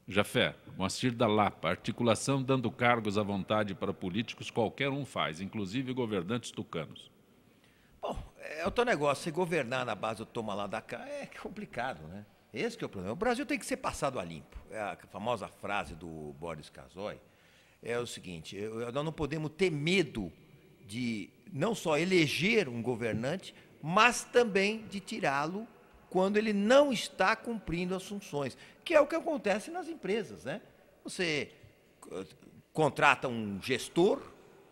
Jafé, Moacir da Lapa, articulação dando cargos à vontade para políticos, qualquer um faz, inclusive governantes tucanos.
Bom, é o teu negócio, você governar na base do toma lá da cá é complicado, né? Esse que é o problema. O Brasil tem que ser passado a limpo. É a famosa frase do Boris Casoy. É o seguinte, nós não podemos ter medo de não só eleger um governante, mas também de tirá-lo quando ele não está cumprindo as funções, que é o que acontece nas empresas, né? Você contrata um gestor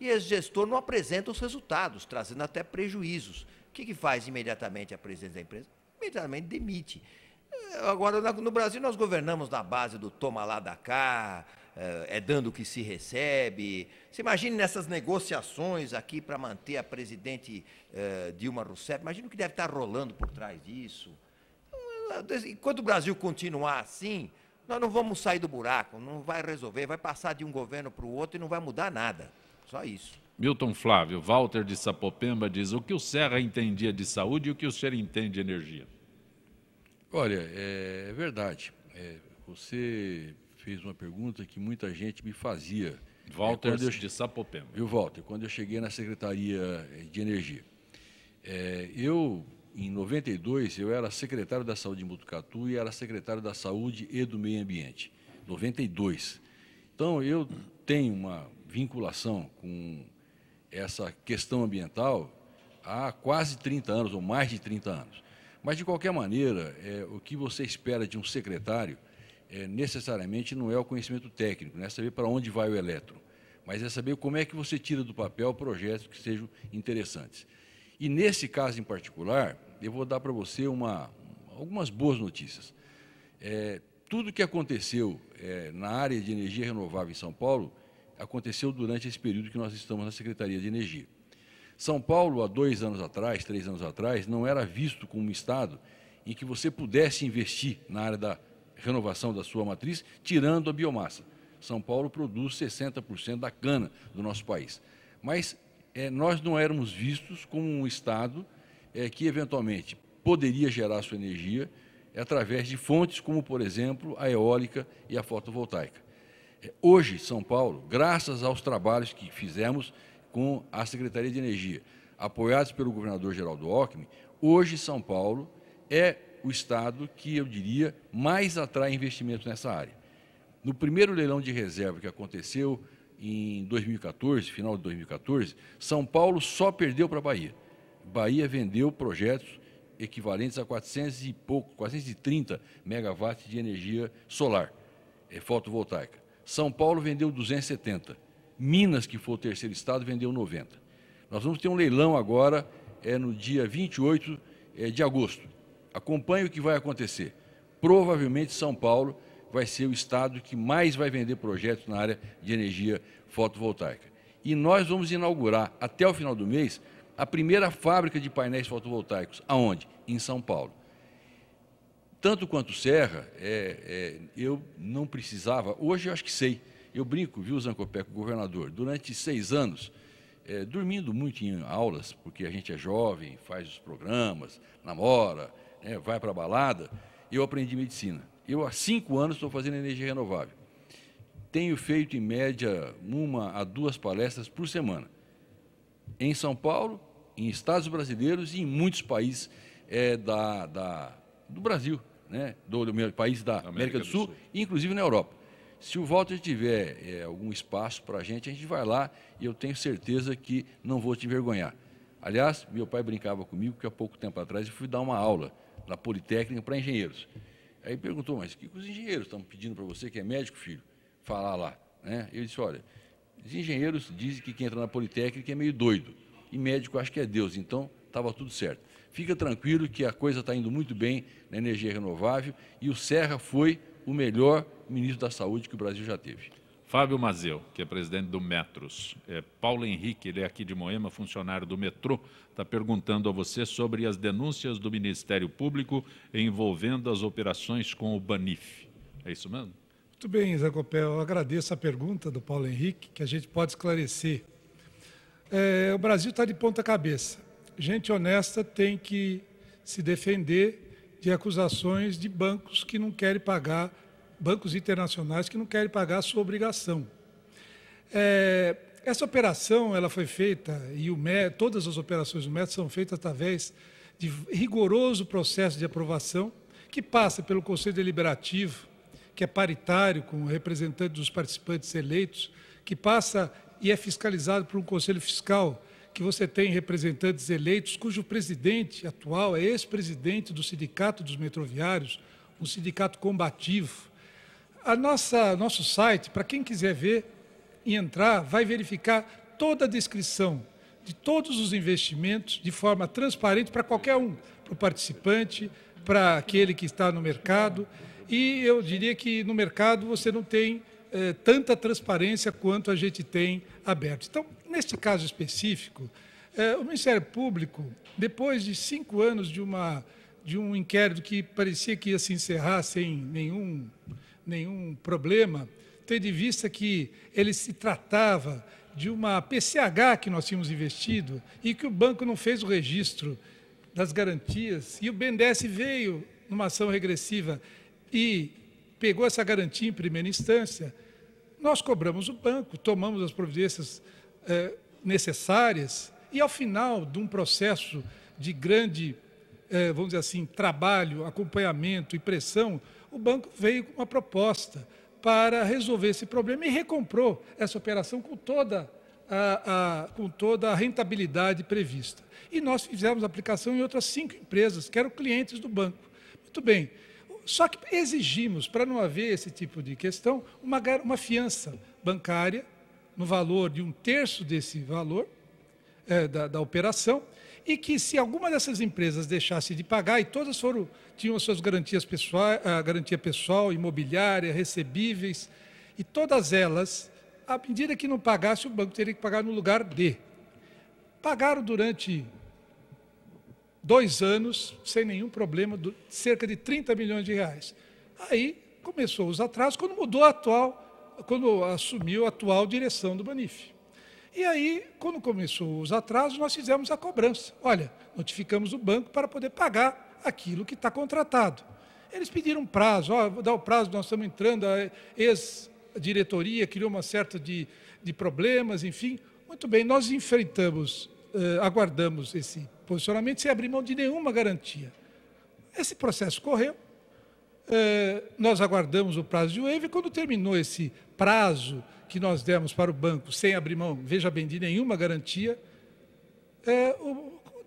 e esse gestor não apresenta os resultados, trazendo até prejuízos. O que faz imediatamente a presidência da empresa? Imediatamente demite. Agora, no Brasil, nós governamos na base do toma lá da cá, dando o que se recebe. Você imagine nessas negociações aqui para manter a presidente Dilma Rousseff, imagina o que deve estar rolando por trás disso. Enquanto o Brasil continuar assim, nós não vamos sair do buraco, não vai resolver, vai passar de um governo para o outro e não vai mudar nada, só isso.
Milton Flávio, Walter de Sapopemba diz, o que o Serra entendia de saúde e o que o senhor entende de energia?
Olha, é verdade. Você fez uma pergunta que muita gente me fazia.
Walter de Sapopemba.
Viu, Walter? Quando eu cheguei na Secretaria de Energia. Em 92, eu era secretário da Saúde em Botucatu e era secretário da Saúde e do Meio Ambiente. 92. Então, eu tenho uma vinculação com essa questão ambiental há quase 30 anos, ou mais de 30 anos. Mas, de qualquer maneira, o que você espera de um secretário necessariamente não é o conhecimento técnico, não é saber para onde vai o elétron, mas é saber como é que você tira do papel projetos que sejam interessantes. E, nesse caso em particular, eu vou dar para você algumas boas notícias. Tudo que aconteceu na área de energia renovável em São Paulo aconteceu durante esse período que nós estamos na Secretaria de Energia. São Paulo, há 2 anos atrás, 3 anos atrás, não era visto como um estado em que você pudesse investir na área da renovação da sua matriz, tirando a biomassa. São Paulo produz 60% da cana do nosso país. Mas nós não éramos vistos como um estado que, eventualmente, poderia gerar sua energia através de fontes como, por exemplo, a eólica e a fotovoltaica. Hoje, São Paulo, graças aos trabalhos que fizemos com a Secretaria de Energia, apoiados pelo governador Geraldo Alckmin, hoje São Paulo é o estado que, eu diria, mais atrai investimentos nessa área. No primeiro leilão de reserva que aconteceu em 2014, final de 2014, São Paulo só perdeu para a Bahia. Bahia vendeu projetos equivalentes a 430 megawatts de energia solar, fotovoltaica. São Paulo vendeu 270. Minas, que foi o terceiro estado, vendeu 90. Nós vamos ter um leilão agora, no dia 28 de agosto. Acompanhe o que vai acontecer. Provavelmente São Paulo vai ser o estado que mais vai vender projetos na área de energia fotovoltaica. E nós vamos inaugurar, até o final do mês, a primeira fábrica de painéis fotovoltaicos. Aonde? Em São Paulo. Tanto quanto Serra, eu não precisava, hoje eu acho que sei, Eu brinco, viu, Zancopé, com o governador, durante 6 anos, dormindo muito em aulas, porque a gente é jovem, faz os programas, namora, vai para a balada, eu aprendi medicina. Eu, há 5 anos, estou fazendo energia renovável. Tenho feito, em média, 1 a 2 palestras por semana. Em São Paulo, em estados brasileiros e em muitos países do Brasil, né? do país da América do Sul, e inclusive na Europa. Se o Walter tiver algum espaço para a gente vai lá e eu tenho certeza que não vou te envergonhar. Aliás, meu pai brincava comigo que há pouco tempo atrás eu fui dar uma aula na Politécnica para engenheiros. Aí perguntou, mas o que os engenheiros estão pedindo para você, que é médico, filho, falar lá? Né? Eu disse, olha, os engenheiros dizem que quem entra na Politécnica é meio doido, e médico acho que é Deus, então estava tudo certo. Fica tranquilo que a coisa está indo muito bem na energia renovável e o Serra foi o melhor ministro da Saúde que o Brasil já teve.
Fábio Mazeu, que é presidente do Metros. Paulo Henrique, ele é aqui de Moema, funcionário do metrô, está perguntando a você sobre as denúncias do Ministério Público envolvendo as operações com o Banif. É isso mesmo?
Muito bem, Zé Copé, eu agradeço a pergunta do Paulo Henrique, que a gente pode esclarecer. O Brasil está de ponta cabeça. Gente honesta tem que se defender de acusações de bancos que não querem pagar, bancos internacionais que não querem pagar a sua obrigação. Essa operação ela foi feita, e todas as operações do MET são feitas através de rigoroso processo de aprovação, que passa pelo Conselho Deliberativo, que é paritário, com representantes dos participantes eleitos, que passa e é fiscalizado por um Conselho Fiscal, que você tem representantes eleitos, cujo presidente atual é ex-presidente do Sindicato dos Metroviários, um sindicato combativo. Nosso site, para quem quiser ver e entrar, vai verificar toda a descrição de todos os investimentos de forma transparente para qualquer um, para o participante, para aquele que está no mercado. E eu diria que no mercado você não tem tanta transparência quanto a gente tem aberto. Então, neste caso específico, o Ministério Público, depois de 5 anos de um inquérito que parecia que ia se encerrar sem nenhum problema, tendo em vista que ele se tratava de uma PCH que nós tínhamos investido e que o banco não fez o registro das garantias, e o BNDES veio numa ação regressiva e pegou essa garantia em primeira instância, nós cobramos o banco, tomamos as providências necessárias e, ao final de um processo de grande, vamos dizer assim, trabalho, acompanhamento e pressão, o banco veio com uma proposta para resolver esse problema e recomprou essa operação com toda a rentabilidade prevista. E nós fizemos aplicação em outras 5 empresas, que eram clientes do banco. Muito bem. Só que exigimos, para não haver esse tipo de questão, uma fiança bancária no valor de 1/3 desse valor da operação, e que se alguma dessas empresas deixasse de pagar, e todas tinham as suas garantias pessoais, a garantia pessoal, imobiliária, recebíveis, e todas elas, à medida que não pagasse, o banco teria que pagar no lugar de. Pagaram durante 2 anos, sem nenhum problema, cerca de 30 milhões de reais. Aí começou os atrasos, quando assumiu a atual direção do Banif. E aí, quando começou os atrasos, nós fizemos a cobrança. Olha, notificamos o banco para poder pagar aquilo que está contratado. Eles pediram prazo, vou dar o prazo, nós estamos entrando, a ex-diretoria criou uma certa de problemas, enfim. Muito bem, nós enfrentamos, aguardamos esse posicionamento sem abrir mão de nenhuma garantia. Esse processo correu, nós aguardamos o prazo de waiver, e quando terminou esse prazo que nós demos para o banco, sem abrir mão, veja bem, de nenhuma garantia,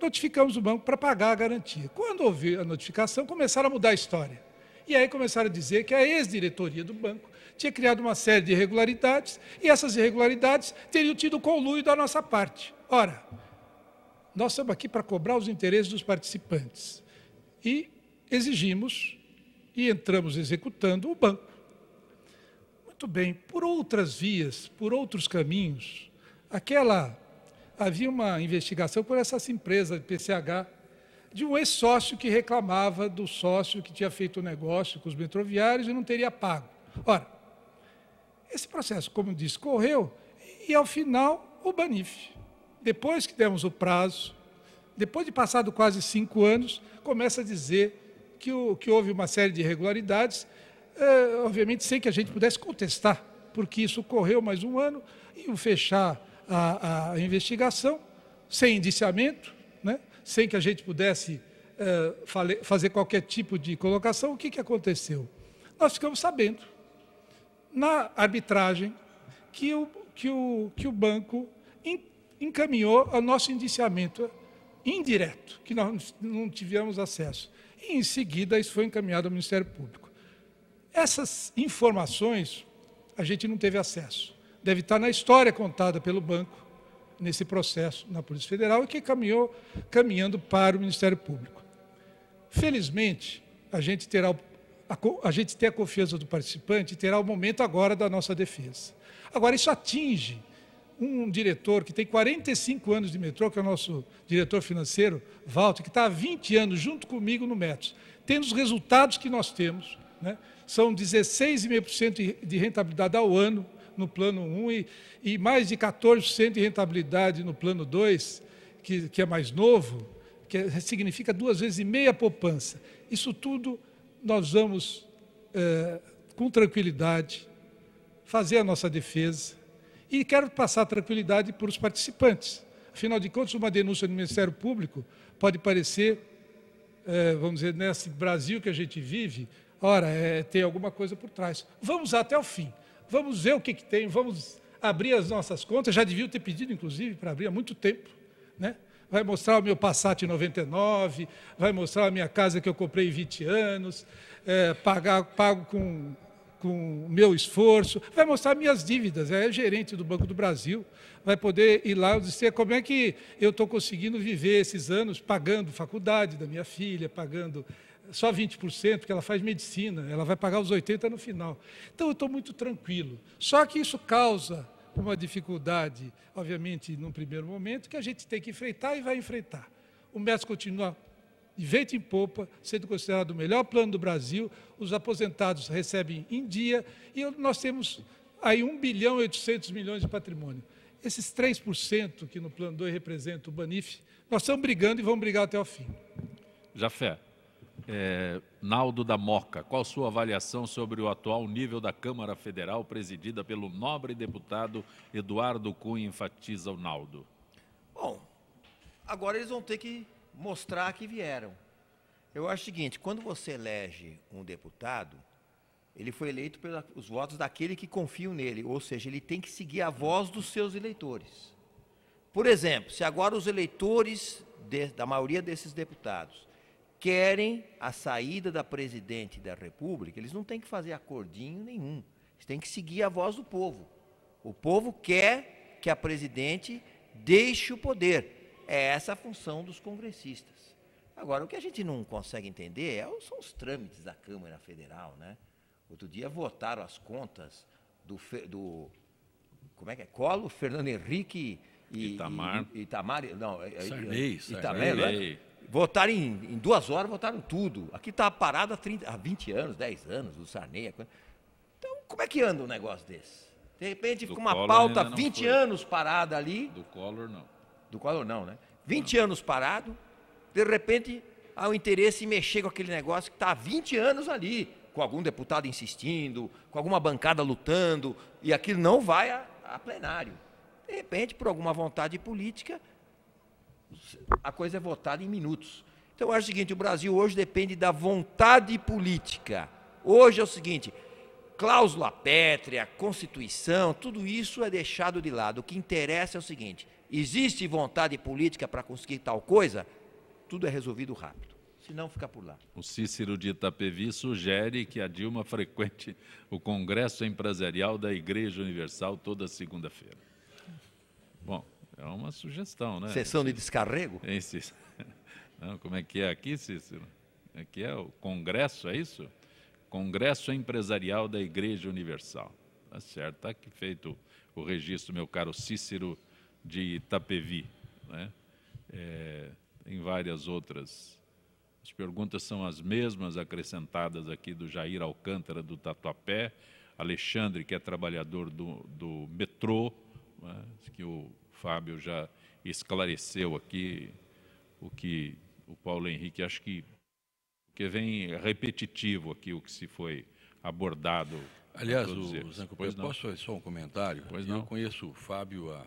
notificamos o banco para pagar a garantia. Quando houve a notificação, começaram a mudar a história. E aí começaram a dizer que a ex-diretoria do banco tinha criado uma série de irregularidades, e essas irregularidades teriam tido conluio da nossa parte. Ora, nós estamos aqui para cobrar os interesses dos participantes. E exigimos e entramos executando o banco. Muito bem, por outras vias, por outros caminhos, havia uma investigação por essa empresa de PCH, de um ex-sócio que reclamava do sócio que tinha feito o negócio com os metroviários e não teria pago. Ora, esse processo, como disse, correu, e ao final o Banif, depois que demos o prazo, depois de passado quase 5 anos, começa a dizer que houve uma série de irregularidades, obviamente sem que a gente pudesse contestar, porque isso correu mais 1 ano, e fechar a investigação, sem indiciamento, né, sem que a gente pudesse fazer qualquer tipo de colocação. O que aconteceu? Nós ficamos sabendo, na arbitragem, que o banco encaminhou ao nosso indiciamento indireto, que nós não tivemos acesso. E, em seguida, isso foi encaminhado ao Ministério Público. Essas informações a gente não teve acesso. Deve estar na história contada pelo banco, nesse processo na Polícia Federal, e que caminhando para o Ministério Público. Felizmente, a gente tem a confiança do participante e terá o momento agora da nossa defesa. Agora, isso atinge um diretor que tem 45 anos de metrô, que é o nosso diretor financeiro, Walter, que está há 20 anos junto comigo no Metros. Tendo os resultados que nós temos, né? São 16,5% de rentabilidade ao ano no plano 1 e mais de 14% de rentabilidade no plano 2, que é mais novo, que significa 2,5 vezes a poupança. Isso tudo nós vamos, com tranquilidade, fazer a nossa defesa. E quero passar tranquilidade para os participantes. Afinal de contas, uma denúncia do Ministério Público pode parecer, vamos dizer, nesse Brasil que a gente vive, ora, tem alguma coisa por trás. Vamos até o fim. Vamos ver o que tem, vamos abrir as nossas contas. Já devia ter pedido, inclusive, para abrir há muito tempo, né? Vai mostrar o meu Passat 99, vai mostrar a minha casa que eu comprei em 20 anos, pago com o meu esforço, vai mostrar minhas dívidas, é gerente do Banco do Brasil, vai poder ir lá e dizer como é que eu estou conseguindo viver esses anos pagando faculdade da minha filha, pagando só 20%, porque ela faz medicina, ela vai pagar os 80% no final. Então, eu estou muito tranquilo. Só que isso causa uma dificuldade, obviamente, num primeiro momento, que a gente tem que enfrentar e vai enfrentar. O Metros continua de vento em popa, sendo considerado o melhor plano do Brasil, os aposentados recebem em dia, e nós temos aí 1 bilhão e 800 milhões de patrimônio. Esses 3% que no plano 2 representa o Banif, nós estamos brigando e vamos brigar até o fim.
Jafé, Naldo da Moca, qual sua avaliação sobre o atual nível da Câmara Federal presidida pelo nobre deputado Eduardo Cunha, enfatiza o Naldo?
Bom, agora eles vão ter que mostrar que vieram. Eu acho o seguinte, quando você elege um deputado, ele foi eleito pelos votos daquele que confiam nele, ou seja, ele tem que seguir a voz dos seus eleitores. Por exemplo, se agora os eleitores da maioria desses deputados querem a saída da presidente da República, eles não têm que fazer acordinho nenhum, eles têm que seguir a voz do povo. O povo quer que a presidente deixe o poder. É essa a função dos congressistas. Agora, o que a gente não consegue entender são os trâmites da Câmara Federal, né? Outro dia votaram as contas do como é que é? Collor, Fernando Henrique e Itamar, não,
Sarney.
Votaram em 2 horas, votaram tudo. Aqui está parado há 20 anos, 10 anos, o Sarney. Então, como é que anda um negócio desse? De repente, fica uma pauta 20 anos parada ali.
Do Collor, não.
Do Collor, não, né? 20 anos parado, de repente, há o interesse em mexer com aquele negócio que está há 20 anos ali, com algum deputado insistindo, com alguma bancada lutando, e aquilo não vai a plenário. De repente, por alguma vontade política, a coisa é votada em minutos. Então, eu acho o seguinte, o Brasil hoje depende da vontade política. Hoje é o seguinte, cláusula pétrea, Constituição, tudo isso é deixado de lado. O que interessa é o seguinte, existe vontade política para conseguir tal coisa, tudo é resolvido rápido. Se não, fica por lá.
O Cícero de Itapevi sugere que a Dilma frequente o Congresso Empresarial da Igreja Universal toda segunda-feira. Bom, é uma sugestão, né?
Sessão de descarrego?
Não, como é que é aqui, Cícero? Aqui é o Congresso, é isso? Congresso Empresarial da Igreja Universal. Tá certo, está aqui feito o registro, meu caro Cícero de Itapevi, né? Tem várias outras. As perguntas são as mesmas acrescentadas aqui do Jair Alcântara do Tatuapé. Alexandre, que é trabalhador do metrô, né, que o Fábio já esclareceu aqui, o que o Paulo Henrique, acho que vem repetitivo aqui o que se foi abordado.
Aliás, Zancopé, posso fazer só um comentário?
Pois não.
Eu conheço o Fábio há,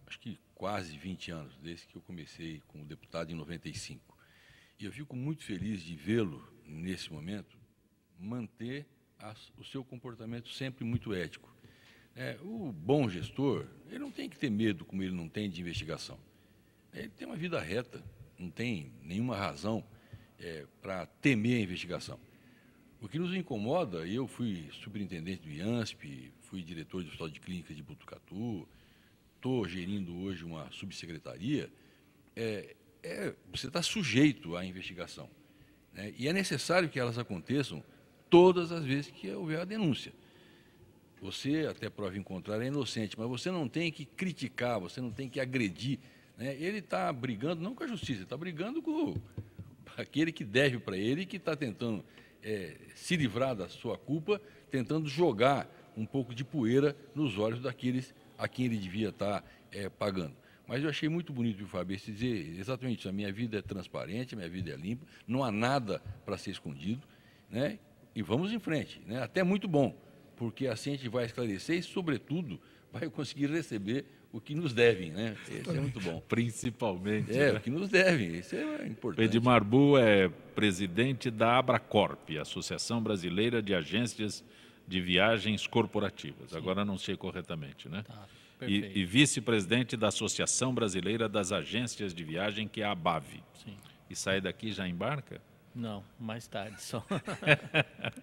acho que quase 20 anos, desde que eu comecei como deputado em 95. E eu fico muito feliz de vê-lo, nesse momento, manter o seu comportamento sempre muito ético. O bom gestor, ele não tem que ter medo, como ele não tem, de investigação. Ele tem uma vida reta, não tem nenhuma razão para temer a investigação. O que nos incomoda, eu fui superintendente do IANSP, fui diretor do Hospital de Clínicas de Botucatu, estou gerindo hoje uma subsecretaria, você está sujeito à investigação, né? E é necessário que elas aconteçam todas as vezes que houver a denúncia. Você, até prova em contrário, é inocente, mas você não tem que criticar, você não tem que agredir, né? Ele está brigando não com a justiça, ele está brigando com aquele que deve para ele e que está tentando se livrar da sua culpa, tentando jogar um pouco de poeira nos olhos daqueles a quem ele devia estar pagando. Mas eu achei muito bonito o Fábio dizer exatamente isso: a minha vida é transparente, a minha vida é limpa, não há nada para ser escondido, né? E vamos em frente, né? Até muito bom, porque assim a gente vai esclarecer e, sobretudo, vai conseguir receber o que nos devem, né? Isso é muito bom.
Principalmente.
O que nos devem, isso é importante.
Edmar Bu é presidente da Abracorp, Associação Brasileira de Agências de Viagens Corporativas. Sim. Agora não sei corretamente, né? Tá, e vice-presidente da Associação Brasileira das Agências de Viagem, que é a ABAV.
Sim.
E sai daqui e já embarca?
Não, mais tarde só.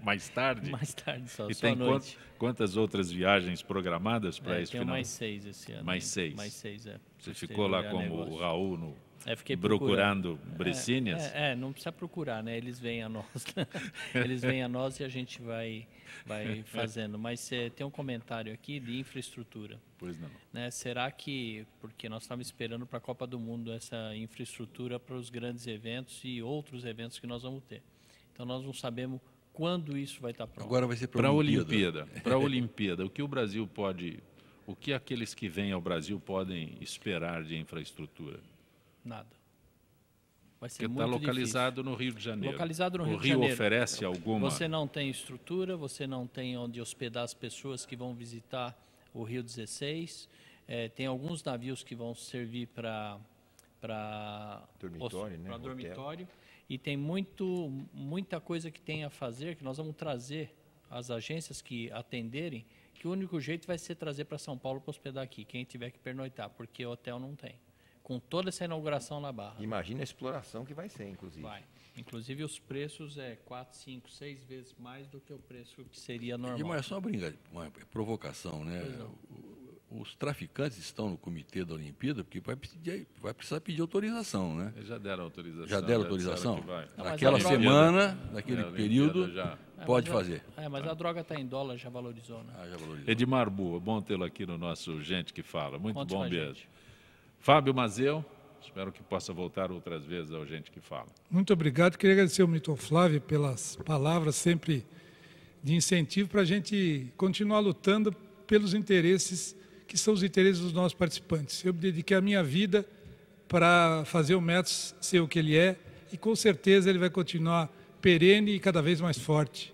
Mais tarde?
Mais tarde só,
e
só
tem
à noite.
Quantas outras viagens programadas para esse
final?
Tem
mais 6 esse ano.
Mais 6?
Mais 6,
Você ficou lá como o Raul
fiquei
procurando Brecínias?
Não precisa procurar, né? Eles vêm a nós. Eles vêm a nós e a gente vai fazendo. Mas tem um comentário aqui de infraestrutura.
Pois não.
Né? Será que, porque nós estamos esperando para a Copa do Mundo essa infraestrutura para os grandes eventos e outros eventos que nós vamos ter. Então nós não sabemos quando isso vai estar pronto.
Agora vai ser
para a Olimpíada. Para a Olimpíada, o que o Brasil pode, o que aqueles que vêm ao Brasil podem esperar de infraestrutura?
Nada. Vai ser
muito
difícil.
Está localizado no Rio de Janeiro.
Localizado no Rio de
Janeiro.
Janeiro.
Oferece alguma...
Você não tem estrutura, você não tem onde hospedar as pessoas que vão visitar o Rio 16. Tem alguns navios que vão servir para
dormitório, né?
dormitório. E tem muita coisa que tem a fazer, que nós vamos trazer as agências que atenderem, que o único jeito vai ser trazer para São Paulo para hospedar aqui, quem tiver que pernoitar, porque hotel não tem. Com toda essa inauguração na Barra.
Imagina a exploração que vai ser, inclusive.
Vai. Inclusive os preços 4, 5, 6 vezes mais do que o preço que seria normal.
Mas é só uma provocação, né? Os traficantes estão no comitê da Olimpíada porque vai precisar pedir autorização, né?
Eles já deram autorização.
Já deram autorização?
Não,
naquela semana, naquele período, pode fazer.
Mas a droga está em dólar, já valorizou, né?
Já valorizou.
Edmar Bu, é bom tê-lo aqui no nosso Gente que Fala. Muito bom mesmo. Fábio Mazeu, espero que possa voltar outras vezes ao Gente que Fala.
Muito obrigado. Queria agradecer ao Milton Flávio pelas palavras sempre de incentivo para a gente continuar lutando pelos interesses que são os interesses dos nossos participantes. Eu dediquei a minha vida para fazer o METS ser o que ele é e com certeza ele vai continuar perene e cada vez mais forte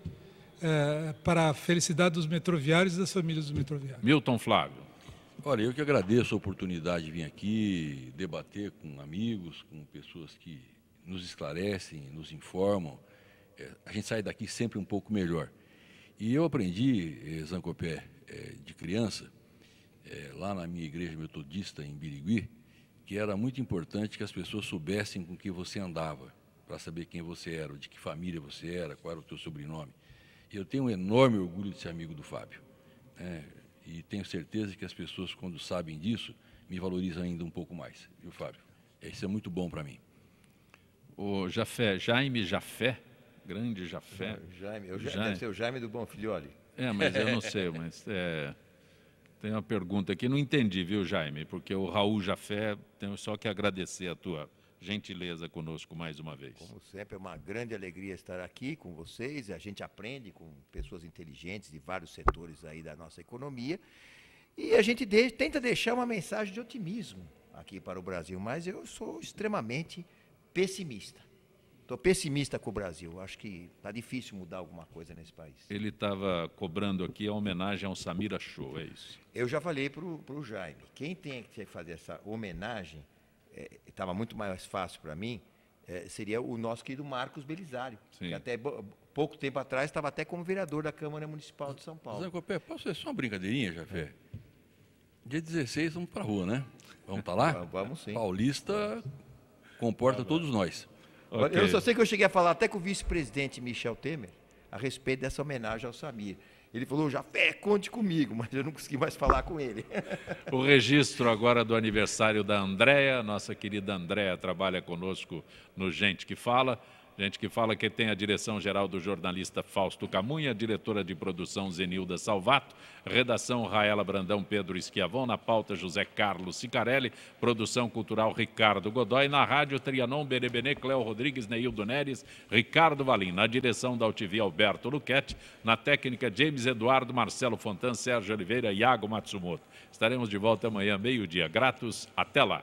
para a felicidade dos metroviários e das famílias dos metroviários.
Milton Flávio.
Olha, eu que agradeço a oportunidade de vir aqui debater com amigos, com pessoas que nos esclarecem, nos informam. A gente sai daqui sempre um pouco melhor. E eu aprendi, Zancopé, de criança, lá na minha igreja metodista em Birigui, que era muito importante que as pessoas soubessem com que você andava, para saber quem você era, de que família você era, qual era o teu sobrenome. E eu tenho um enorme orgulho de ser amigo do Fábio. E tenho certeza que as pessoas, quando sabem disso, me valorizam ainda um pouco mais, viu, Fábio? Isso é muito bom para mim.
O Jaime Jafé, grande Jafé.
Deve ser o Jaime do Bonfilioli.
Mas eu não sei, mas tem uma pergunta aqui, não entendi, viu, Jaime? Porque o Raul Jafé, tenho só que agradecer a tua gentileza conosco mais uma vez.
Como sempre, é uma grande alegria estar aqui com vocês. A gente aprende com pessoas inteligentes de vários setores aí da nossa economia. E a gente tenta deixar uma mensagem de otimismo aqui para o Brasil, mas eu sou extremamente pessimista. Estou pessimista com o Brasil. Acho que está difícil mudar alguma coisa nesse país.
Ele estava cobrando aqui a homenagem ao Samira Show, é isso?
Eu já falei para o Jaime. Quem tem que fazer essa homenagem, estava muito mais fácil para mim, seria o nosso querido Marcos Belisário. Que até pouco tempo atrás estava até como vereador da Câmara Municipal de São Paulo.
Zancopé, posso fazer só uma brincadeirinha, Jafé? Dia 16 vamos para a rua, né? Vamos estar lá?
Vamos sim.
Paulista comporta todos nós.
Okay. Eu só sei que eu cheguei a falar até com o vice-presidente Michel Temer a respeito dessa homenagem ao Samir. Ele falou, Jafé, conte comigo, mas eu não consegui mais falar com ele.
O registro agora do aniversário da Andréa, nossa querida Andréa trabalha conosco no Gente que Fala. Gente que Fala que tem a direção-geral do jornalista Fausto Camunha, diretora de produção Zenilda Salvato, redação Raela Brandão, Pedro Esquiavon, na pauta José Carlos Sicarelli, produção cultural Ricardo Godoy, na rádio Trianon, Berebenê, Cléo Rodrigues, Neildo Neres, Ricardo Valim, na direção da UTV Alberto Luquete, na técnica James Eduardo, Marcelo Fontan, Sérgio Oliveira e Iago Matsumoto. Estaremos de volta amanhã, meio-dia. Gratos, até lá.